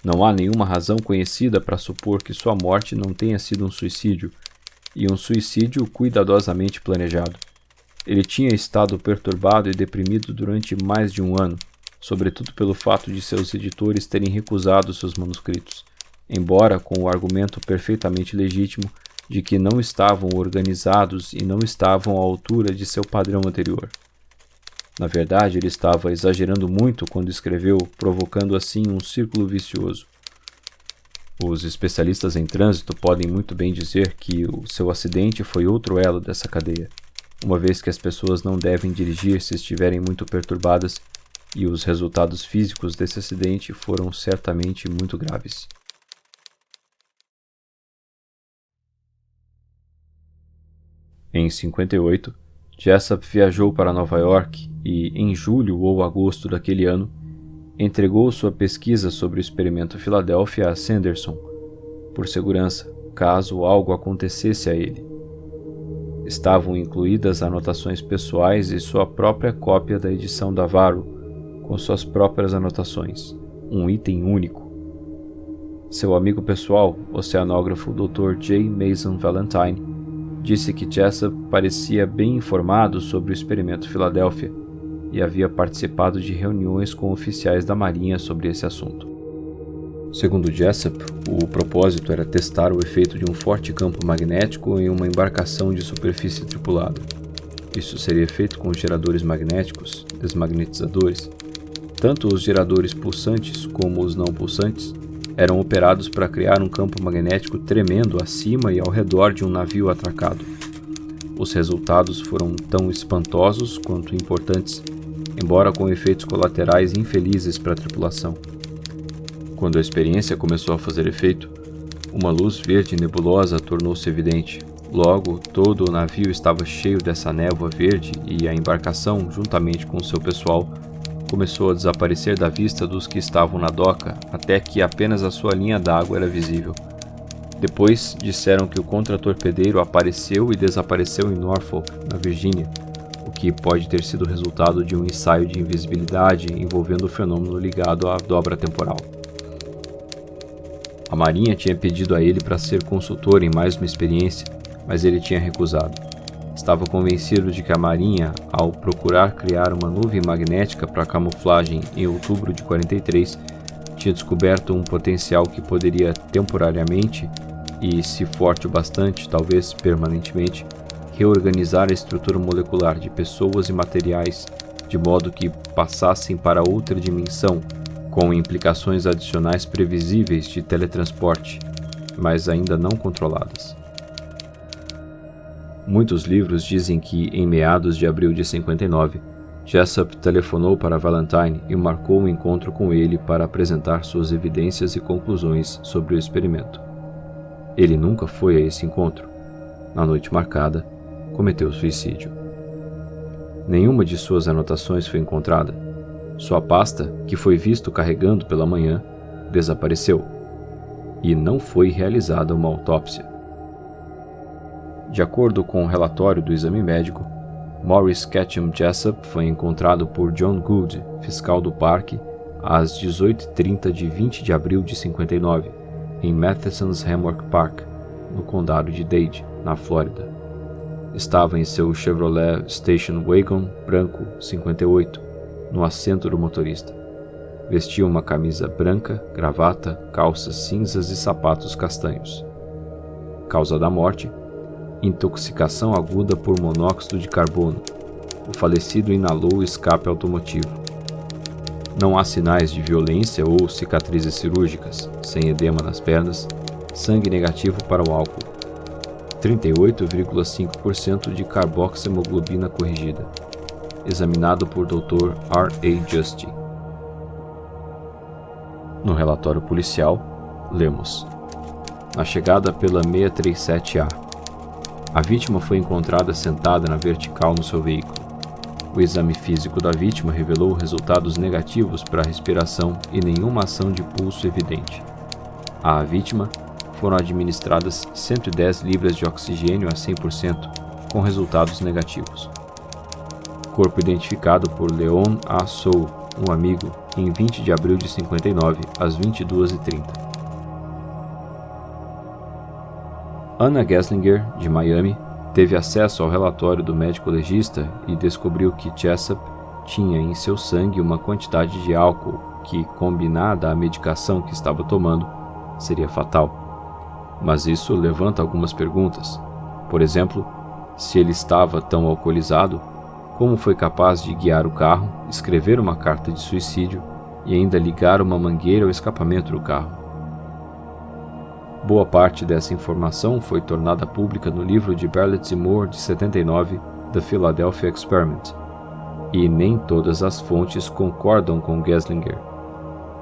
Não há nenhuma razão conhecida para supor que sua morte não tenha sido um suicídio, e um suicídio cuidadosamente planejado. Ele tinha estado perturbado e deprimido durante mais de um ano, sobretudo pelo fato de seus editores terem recusado seus manuscritos, embora com o argumento perfeitamente legítimo de que não estavam organizados e não estavam à altura de seu padrão anterior. Na verdade, ele estava exagerando muito quando escreveu, provocando assim um círculo vicioso. Os especialistas em trânsito podem muito bem dizer que o seu acidente foi outro elo dessa cadeia, uma vez que as pessoas não devem dirigir se estiverem muito perturbadas, e os resultados físicos desse acidente foram certamente muito graves. Em 58, Jessup viajou para Nova York e, em julho ou agosto daquele ano, entregou sua pesquisa sobre o experimento Filadélfia a Sanderson, por segurança, caso algo acontecesse a ele. Estavam incluídas anotações pessoais e sua própria cópia da edição da Varro, com suas próprias anotações, um item único. Seu amigo pessoal, oceanógrafo Dr. J. Mason Valentine, disse que Jessup parecia bem informado sobre o experimento Filadélfia e havia participado de reuniões com oficiais da Marinha sobre esse assunto. Segundo Jessup, o propósito era testar o efeito de um forte campo magnético em uma embarcação de superfície tripulada. Isso seria feito com geradores magnéticos, desmagnetizadores. Tanto os geradores pulsantes como os não pulsantes eram operados para criar um campo magnético tremendo acima e ao redor de um navio atracado. Os resultados foram tão espantosos quanto importantes, embora com efeitos colaterais infelizes para a tripulação. Quando a experiência começou a fazer efeito, uma luz verde nebulosa tornou-se evidente. Logo, todo o navio estava cheio dessa névoa verde e a embarcação, juntamente com seu pessoal, começou a desaparecer da vista dos que estavam na doca, até que apenas a sua linha d'água era visível. Depois, disseram que o contratorpedeiro apareceu e desapareceu em Norfolk, na Virgínia, o que pode ter sido resultado de um ensaio de invisibilidade envolvendo o fenômeno ligado à dobra temporal. A Marinha tinha pedido a ele para ser consultor em mais uma experiência, mas ele tinha recusado. Estava convencido de que a Marinha, ao procurar criar uma nuvem magnética para camuflagem em outubro de 43, tinha descoberto um potencial que poderia temporariamente, e se forte o bastante, talvez permanentemente, reorganizar a estrutura molecular de pessoas e materiais de modo que passassem para outra dimensão, com implicações adicionais previsíveis de teletransporte, mas ainda não controladas. Muitos livros dizem que, em meados de abril de 59, Jessup telefonou para Valentine e marcou um encontro com ele para apresentar suas evidências e conclusões sobre o experimento. Ele nunca foi a esse encontro. Na noite marcada, cometeu suicídio. Nenhuma de suas anotações foi encontrada. Sua pasta, que foi visto carregando pela manhã, desapareceu. E não foi realizada uma autópsia. De acordo com o relatório do exame médico, Maurice Ketchum Jessup foi encontrado por John Gould, fiscal do parque, às 18h30 de 20 de abril de 59, em Matheson's Hammock Park, no condado de Dade, na Flórida. Estava em seu Chevrolet Station Wagon branco 58, no assento do motorista. Vestia uma camisa branca, gravata, calças cinzas e sapatos castanhos. Causa da morte: intoxicação aguda por monóxido de carbono. O falecido inalou o escape automotivo. Não há sinais de violência ou cicatrizes cirúrgicas, sem edema nas pernas, sangue negativo para o álcool. 38,5% de carboxiemoglobina corrigida. Examinado por Dr. R.A. Justy. No relatório policial, lemos: na chegada pela 637A, a vítima foi encontrada sentada na vertical no seu veículo. O exame físico da vítima revelou resultados negativos para a respiração e nenhuma ação de pulso evidente. À vítima foram administradas 110 libras de oxigênio a 100%, com resultados negativos. Corpo identificado por Leon A. Soule, um amigo, em 20 de abril de 59, às 22h30. Anna Gesslinger, de Miami, teve acesso ao relatório do médico legista e descobriu que Jessup tinha em seu sangue uma quantidade de álcool que, combinada à medicação que estava tomando, seria fatal. Mas isso levanta algumas perguntas. Por exemplo, se ele estava tão alcoolizado, como foi capaz de guiar o carro, escrever uma carta de suicídio e ainda ligar uma mangueira ao escapamento do carro? Boa parte dessa informação foi tornada pública no livro de Berlitz e Moore, de 79, The Philadelphia Experiment, e nem todas as fontes concordam com Gesslinger.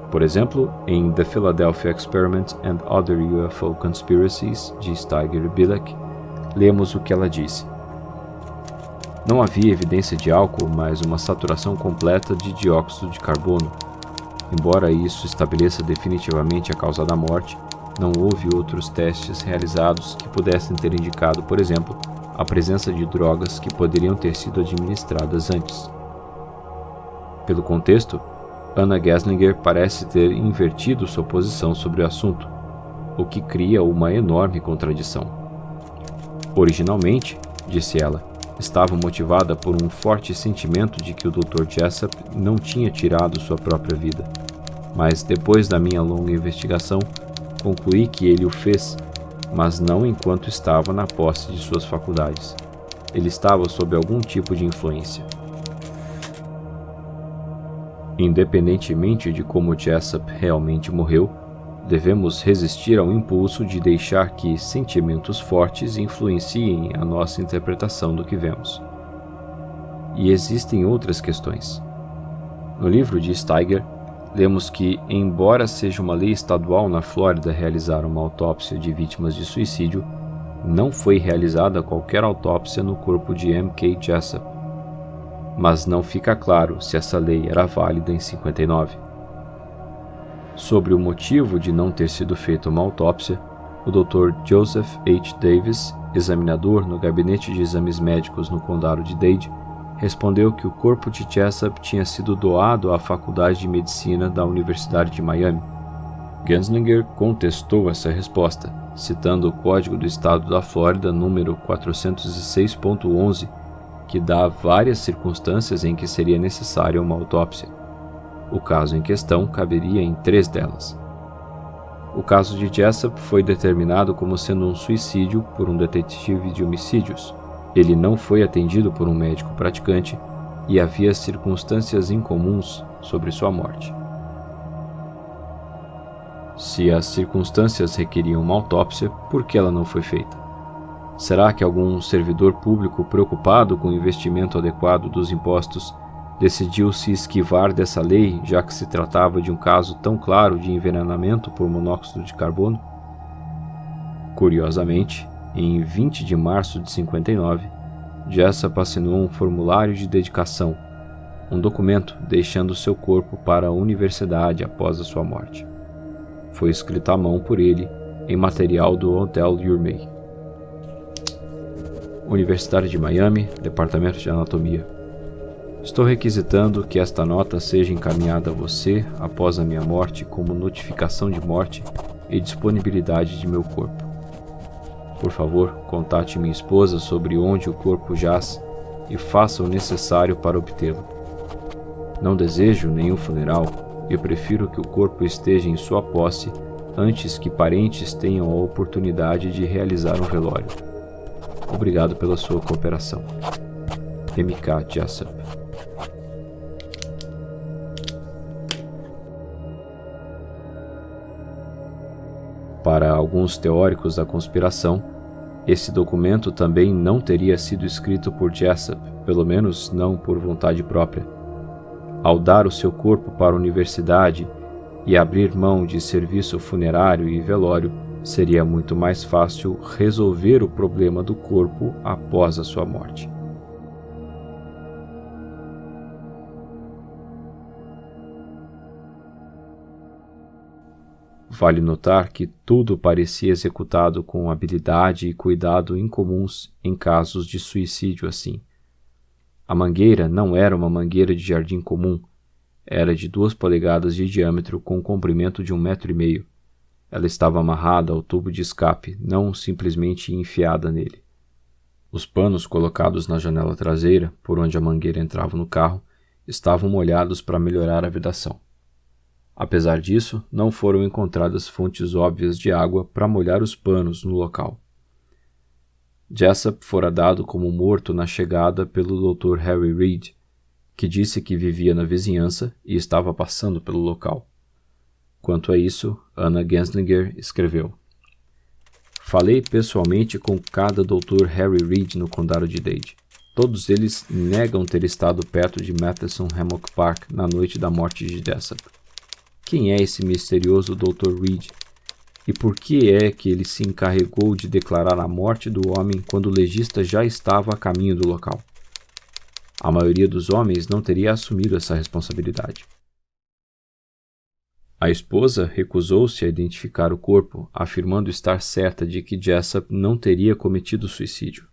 Por exemplo, em The Philadelphia Experiment and Other UFO Conspiracies, de Steiger e Bilek, lemos o que ela disse. Não havia evidência de álcool, mas uma saturação completa de dióxido de carbono. Embora isso estabeleça definitivamente a causa da morte, não houve outros testes realizados que pudessem ter indicado, por exemplo, a presença de drogas que poderiam ter sido administradas antes. Pelo contexto, Anna Gesslinger parece ter invertido sua posição sobre o assunto, o que cria uma enorme contradição. Originalmente, disse ela, estava motivada por um forte sentimento de que o Dr. Jessup não tinha tirado sua própria vida, mas depois da minha longa investigação, concluí que ele o fez, mas não enquanto estava na posse de suas faculdades. Ele estava sob algum tipo de influência. Independentemente de como Jessup realmente morreu, devemos resistir ao impulso de deixar que sentimentos fortes influenciem a nossa interpretação do que vemos. E existem outras questões. No livro de Steiger, lemos que, embora seja uma lei estadual na Flórida realizar uma autópsia de vítimas de suicídio, não foi realizada qualquer autópsia no corpo de M.K. Jessup. Mas não fica claro se essa lei era válida em 59. Sobre o motivo de não ter sido feita uma autópsia, o Dr. Joseph H. Davis, examinador no Gabinete de Exames Médicos no Condado de Dade, respondeu que o corpo de Jessup tinha sido doado à Faculdade de Medicina da Universidade de Miami. Gesslinger contestou essa resposta, citando o Código do Estado da Flórida número 406.11, que dá várias circunstâncias em que seria necessária uma autópsia. O caso em questão caberia em 3 delas. O caso de Jessup foi determinado como sendo um suicídio por um detetive de homicídios. Ele não foi atendido por um médico praticante e havia circunstâncias incomuns sobre sua morte. Se as circunstâncias requeriam uma autópsia, por que ela não foi feita? Será que algum servidor público preocupado com o investimento adequado dos impostos Decidiu se esquivar dessa lei, já que se tratava de um caso tão claro de envenenamento por monóxido de carbono? Curiosamente, em 20 de março de 59, Jessup assinou um formulário de dedicação, um documento deixando seu corpo para a universidade após a sua morte. Foi escrito à mão por ele em material do Hotel Urmey. Universidade de Miami, Departamento de Anatomia. Estou requisitando que esta nota seja encaminhada a você após a minha morte como notificação de morte e disponibilidade de meu corpo. Por favor, contate minha esposa sobre onde o corpo jaz e faça o necessário para obtê-lo. Não desejo nenhum funeral e prefiro que o corpo esteja em sua posse antes que parentes tenham a oportunidade de realizar um velório. Obrigado pela sua cooperação. M.K. Jessup. Para alguns teóricos da conspiração, esse documento também não teria sido escrito por Jessup, pelo menos não por vontade própria. Ao dar o seu corpo para a universidade e abrir mão de serviço funerário e velório, seria muito mais fácil resolver o problema do corpo após a sua morte. Vale notar que tudo parecia executado com habilidade e cuidado incomuns em casos de suicídio assim. A mangueira não era uma mangueira de jardim comum, era de 2 polegadas de diâmetro com um comprimento de 1,5 metros. Ela estava amarrada ao tubo de escape, não simplesmente enfiada nele. Os panos colocados na janela traseira, por onde a mangueira entrava no carro, estavam molhados para melhorar a vedação. Apesar disso, não foram encontradas fontes óbvias de água para molhar os panos no local. Jessup fora dado como morto na chegada pelo Dr. Harry Reid, que disse que vivia na vizinhança e estava passando pelo local. Quanto a isso, Anna Genslinger escreveu: Falei pessoalmente com cada Dr. Harry Reid no condado de Dade. Todos eles negam ter estado perto de Matheson Hammock Park na noite da morte de Jessup. Quem é esse misterioso Dr. Reid? E por que é que ele se encarregou de declarar a morte do homem quando o legista já estava a caminho do local? A maioria dos homens não teria assumido essa responsabilidade. A esposa recusou-se a identificar o corpo, afirmando estar certa de que Jessup não teria cometido suicídio.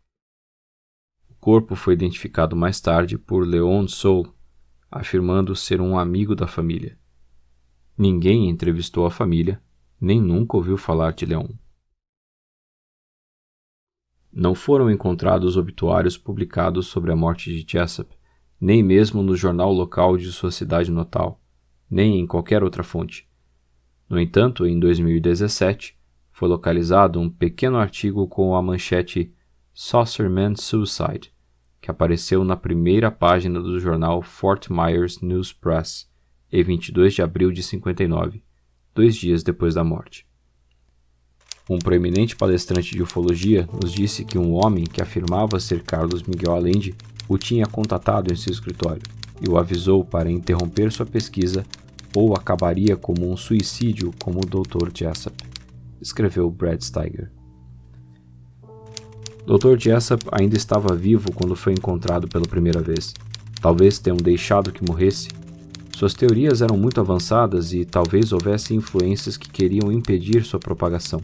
O corpo foi identificado mais tarde por Leon Soule, afirmando ser um amigo da família. Ninguém entrevistou a família, nem nunca ouviu falar de Leon. Não foram encontrados obituários publicados sobre a morte de Jessup, nem mesmo no jornal local de sua cidade natal, nem em qualquer outra fonte. No entanto, em 2017, foi localizado um pequeno artigo com a manchete Saucerman Suicide, que apareceu na primeira página do jornal Fort Myers News Press, em 22 de abril de 59, 2 dias depois da morte. Um proeminente palestrante de ufologia nos disse que um homem que afirmava ser Carlos Miguel Allende o tinha contatado em seu escritório e o avisou para interromper sua pesquisa ou acabaria como um suicídio como o Dr. Jessup, escreveu Brad Steiger. Dr. Jessup ainda estava vivo quando foi encontrado pela primeira vez. Talvez tenham deixado que morresse. Suas teorias eram muito avançadas e talvez houvesse influências que queriam impedir sua propagação,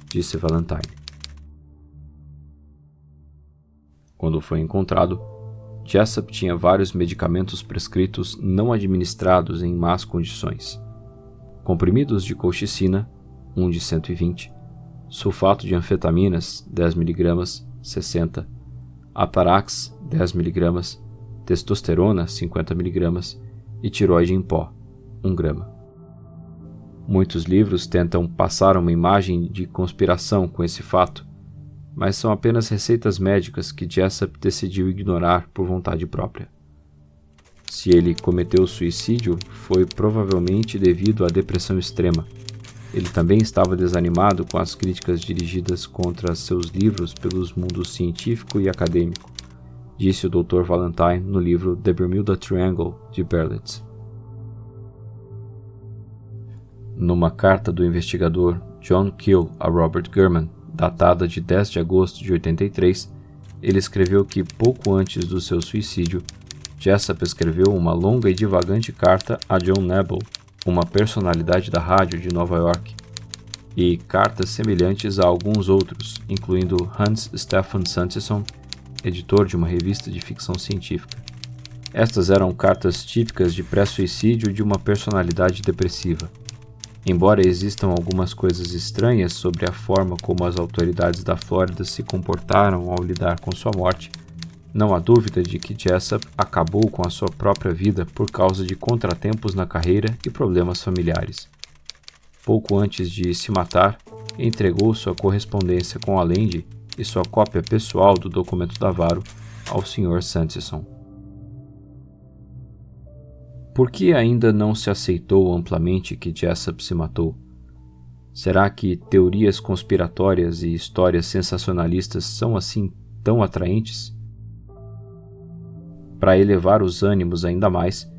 disse Valentine. Quando foi encontrado, Jessup tinha vários medicamentos prescritos não administrados em más condições. Comprimidos de colchicina, 1 de 120, sulfato de anfetaminas, 10 mg, 60, Atarax, 10 mg, testosterona, 50 mg e tiroide em pó, 1 grama. Muitos livros tentam passar uma imagem de conspiração com esse fato, mas são apenas receitas médicas que Jessup decidiu ignorar por vontade própria. Se ele cometeu suicídio, foi provavelmente devido à depressão extrema. Ele também estava desanimado com as críticas dirigidas contra seus livros pelos mundos científico e acadêmico, disse o Dr. Valentine no livro The Bermuda Triangle, de Berlitz. Numa carta do investigador John Keel a Robert Gurman, datada de 10 de agosto de 83, ele escreveu que pouco antes do seu suicídio, Jessup escreveu uma longa e divagante carta a John Nebel, uma personalidade da rádio de Nova York, e cartas semelhantes a alguns outros, incluindo Hans Stefan Sanderson, editor de uma revista de ficção científica. Estas eram cartas típicas de pré-suicídio de uma personalidade depressiva. Embora existam algumas coisas estranhas sobre a forma como as autoridades da Flórida se comportaram ao lidar com sua morte, não há dúvida de que Jessup acabou com a sua própria vida por causa de contratempos na carreira e problemas familiares. Pouco antes de se matar, entregou sua correspondência com a Land e sua cópia pessoal do documento da Varo ao Sr. Sanderson. Por que ainda não se aceitou amplamente que Jessup se matou? Será que teorias conspiratórias e histórias sensacionalistas são assim tão atraentes? Para elevar os ânimos ainda mais,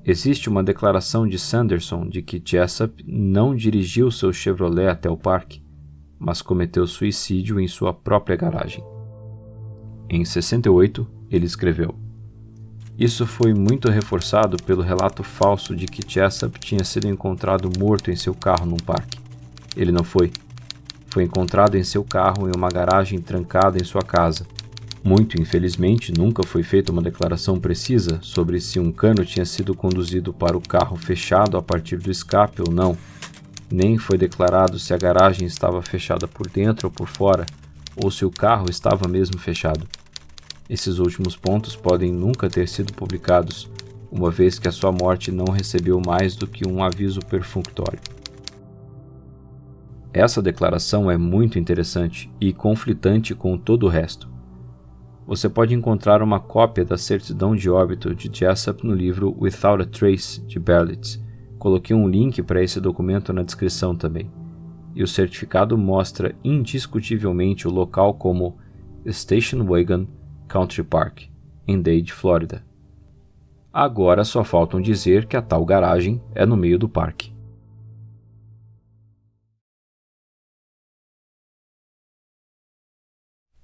existe uma declaração de Sanderson de que Jessup não dirigiu seu Chevrolet até o parque, mas cometeu suicídio em sua própria garagem. Em 68, ele escreveu: "Isso foi muito reforçado pelo relato falso de que Jessup tinha sido encontrado morto em seu carro num parque. Ele não foi. Foi encontrado em seu carro em uma garagem trancada em sua casa. Muito infelizmente, nunca foi feita uma declaração precisa sobre se um cano tinha sido conduzido para o carro fechado a partir do escape ou não. Nem foi declarado se a garagem estava fechada por dentro ou por fora, ou se o carro estava mesmo fechado. Esses últimos pontos podem nunca ter sido publicados, uma vez que a sua morte não recebeu mais do que um aviso perfunctório." Essa declaração é muito interessante e conflitante com todo o resto. Você pode encontrar uma cópia da certidão de óbito de Jessup no livro Without a Trace, de Berlitz. Coloquei um link para esse documento na descrição também. E o certificado mostra indiscutivelmente o local como Station Wagon Country Park, em Dade, Flórida. Agora só faltam dizer que a tal garagem é no meio do parque.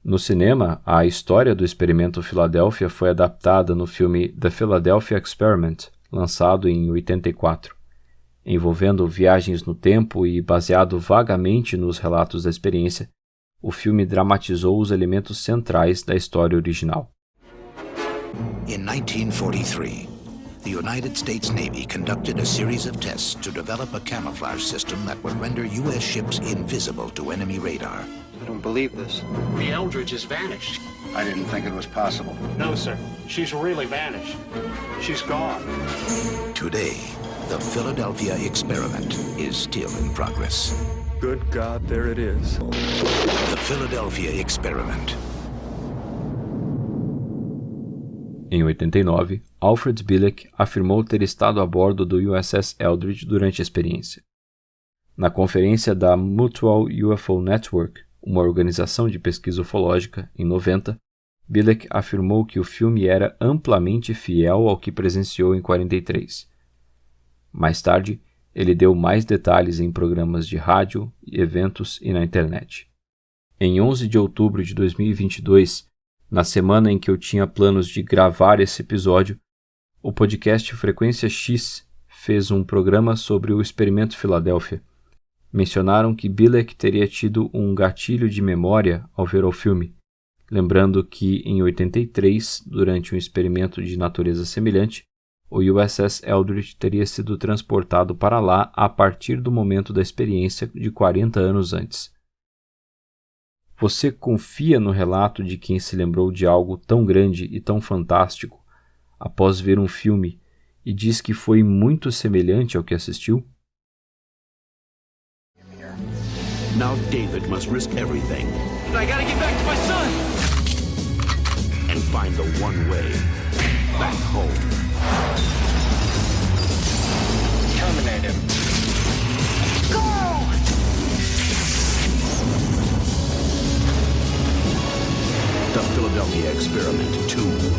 No cinema, a história do experimento Filadélfia foi adaptada no filme The Philadelphia Experiment, lançado em 84. Envolvendo viagens no tempo e baseado vagamente nos relatos da experiência, o filme dramatizou os elementos centrais da história original. In 1943, the United States Navy conducted a series of tests to develop a camouflage system that would render U.S. ships invisible to enemy radar. I don't believe this. The Eldridge has vanished. I didn't think it was possible. No, sir. She's really vanished. She's gone. Today, the Philadelphia experiment is still in progress. Good God, there it is. The Philadelphia Experiment. Em 89, Alfred Bielek afirmou ter estado a bordo do USS Eldridge durante a experiência. Na conferência da Mutual UFO Network, uma organização de pesquisa ufológica, em 90, Bielek afirmou que o filme era amplamente fiel ao que presenciou em 43. Mais tarde, ele deu mais detalhes em programas de rádio, eventos e na internet. Em 11 de outubro de 2022, na semana em que eu tinha planos de gravar esse episódio, o podcast Frequência X fez um programa sobre o experimento Filadélfia. Mencionaram que Bielek teria tido um gatilho de memória ao ver o filme, lembrando que em 83, durante um experimento de natureza semelhante, o USS Eldridge teria sido transportado para lá a partir do momento da experiência de 40 anos antes. Você confia no relato de quem se lembrou de algo tão grande e tão fantástico após ver um filme e diz que foi muito semelhante ao que assistiu? Now David must risk everything I gotta get back to my son! and find the one way back home. Terminate him. The Philadelphia Experiment 2.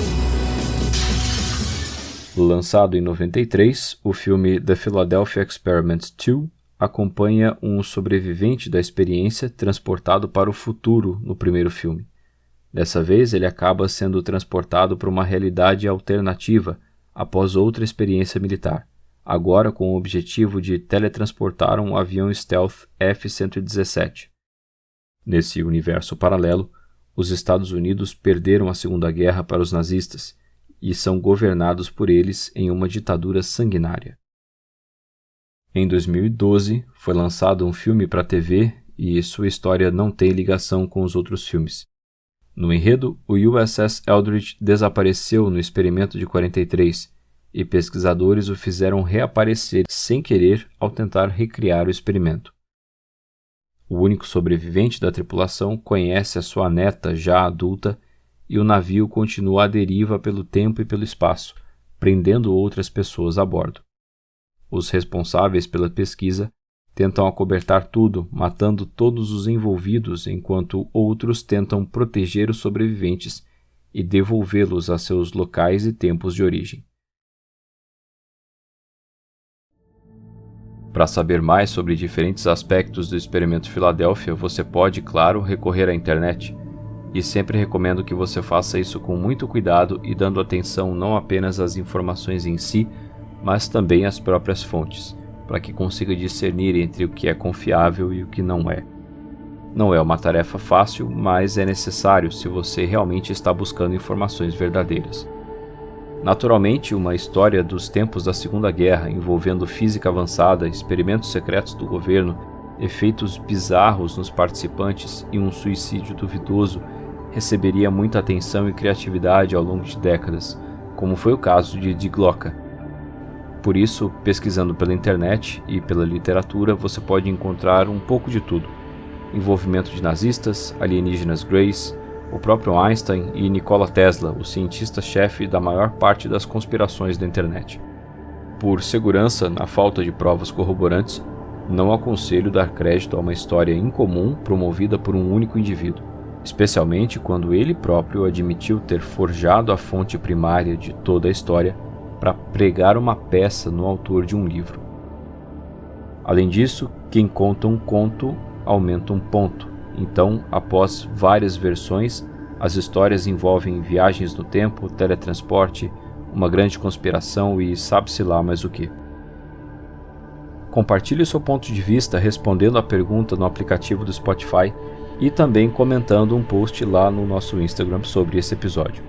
Lançado em 93, o filme The Philadelphia Experiment 2 acompanha um sobrevivente da experiência transportado para o futuro no primeiro filme. Dessa vez, ele acaba sendo transportado para uma realidade alternativa após outra experiência militar, agora com o objetivo de teletransportar um avião stealth F-117. Nesse universo paralelo, os Estados Unidos perderam a Segunda Guerra para os nazistas e são governados por eles em uma ditadura sanguinária. Em 2012, foi lançado um filme para TV e sua história não tem ligação com os outros filmes. No enredo, o USS Eldridge desapareceu no experimento de 43 e pesquisadores o fizeram reaparecer sem querer ao tentar recriar o experimento. O único sobrevivente da tripulação conhece a sua neta já adulta e o navio continua à deriva pelo tempo e pelo espaço, prendendo outras pessoas a bordo. Os responsáveis pela pesquisa tentam acobertar tudo, matando todos os envolvidos, enquanto outros tentam proteger os sobreviventes e devolvê-los a seus locais e tempos de origem. Para saber mais sobre diferentes aspectos do experimento Filadélfia, você pode, claro, recorrer à internet. E sempre recomendo que você faça isso com muito cuidado e dando atenção não apenas às informações em si, mas também às próprias fontes, para que consiga discernir entre o que é confiável e o que não é. Não é uma tarefa fácil, mas é necessário se você realmente está buscando informações verdadeiras. Naturalmente, uma história dos tempos da Segunda Guerra, envolvendo física avançada, experimentos secretos do governo, efeitos bizarros nos participantes e um suicídio duvidoso, receberia muita atenção e criatividade ao longo de décadas, como foi o caso de Die Glocke. Por isso, pesquisando pela internet e pela literatura, você pode encontrar um pouco de tudo. Envolvimento de nazistas, alienígenas greys, o próprio Einstein e Nikola Tesla, o cientista-chefe da maior parte das conspirações da internet. Por segurança, na falta de provas corroborantes, não aconselho dar crédito a uma história incomum promovida por um único indivíduo, especialmente quando ele próprio admitiu ter forjado a fonte primária de toda a história para pregar uma peça no autor de um livro. Além disso, quem conta um conto aumenta um ponto. Então, após várias versões, as histórias envolvem viagens no tempo, teletransporte, uma grande conspiração e sabe-se lá mais o que. Compartilhe o seu ponto de vista respondendo a pergunta no aplicativo do Spotify e também comentando um post lá no nosso Instagram sobre esse episódio.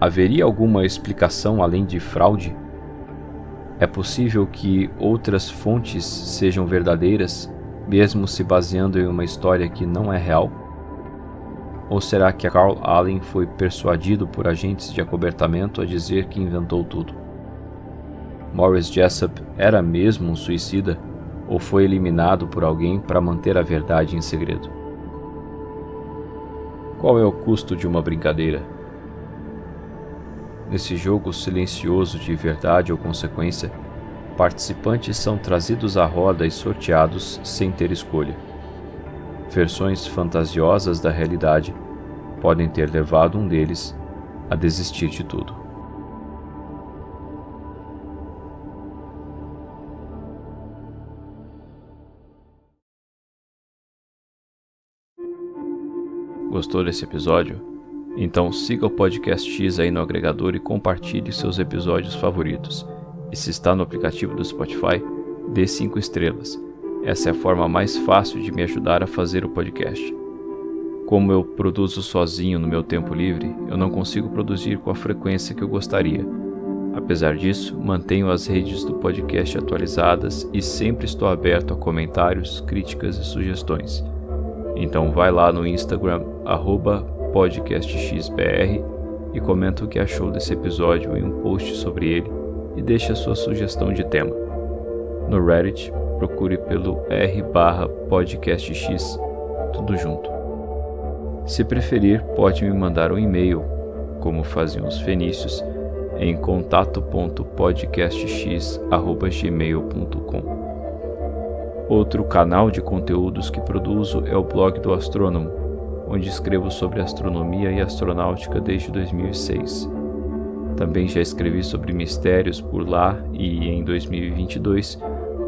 Haveria alguma explicação além de fraude? É possível que outras fontes sejam verdadeiras, mesmo se baseando em uma história que não é real? Ou será que Carl Allen foi persuadido por agentes de acobertamento a dizer que inventou tudo? Morris Jessup era mesmo um suicida ou foi eliminado por alguém para manter a verdade em segredo? Qual é o custo de uma brincadeira? Nesse jogo silencioso de verdade ou consequência, participantes são trazidos à roda e sorteados sem ter escolha. Versões fantasiosas da realidade podem ter levado um deles a desistir de tudo. Gostou desse episódio? Então siga o Podcast X aí no agregador e compartilhe seus episódios favoritos. E se está no aplicativo do Spotify, dê 5 estrelas. Essa é a forma mais fácil de me ajudar a fazer o podcast. Como eu produzo sozinho no meu tempo livre, eu não consigo produzir com a frequência que eu gostaria. Apesar disso, mantenho as redes do podcast atualizadas e sempre estou aberto a comentários, críticas e sugestões. Então vai lá no Instagram, @podcastxbr, e comenta o que achou desse episódio em um post sobre ele e deixe a sua sugestão de tema. No Reddit, procure pelo r/podcastx, tudo junto. Se preferir, pode me mandar um e-mail, como faziam os fenícios, em contato.podcastx@gmail.com. Outro canal de conteúdos que produzo é o blog do Astrônomo, onde escrevo sobre astronomia e astronáutica desde 2006. Também já escrevi sobre mistérios por lá e, em 2022,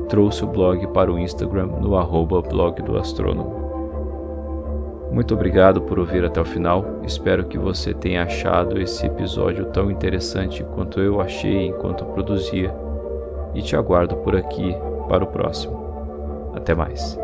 trouxe o blog para o Instagram no @blog do astrônomo. Muito obrigado por ouvir até o final, espero que você tenha achado esse episódio tão interessante quanto eu achei enquanto produzia, e te aguardo por aqui para o próximo. Até mais.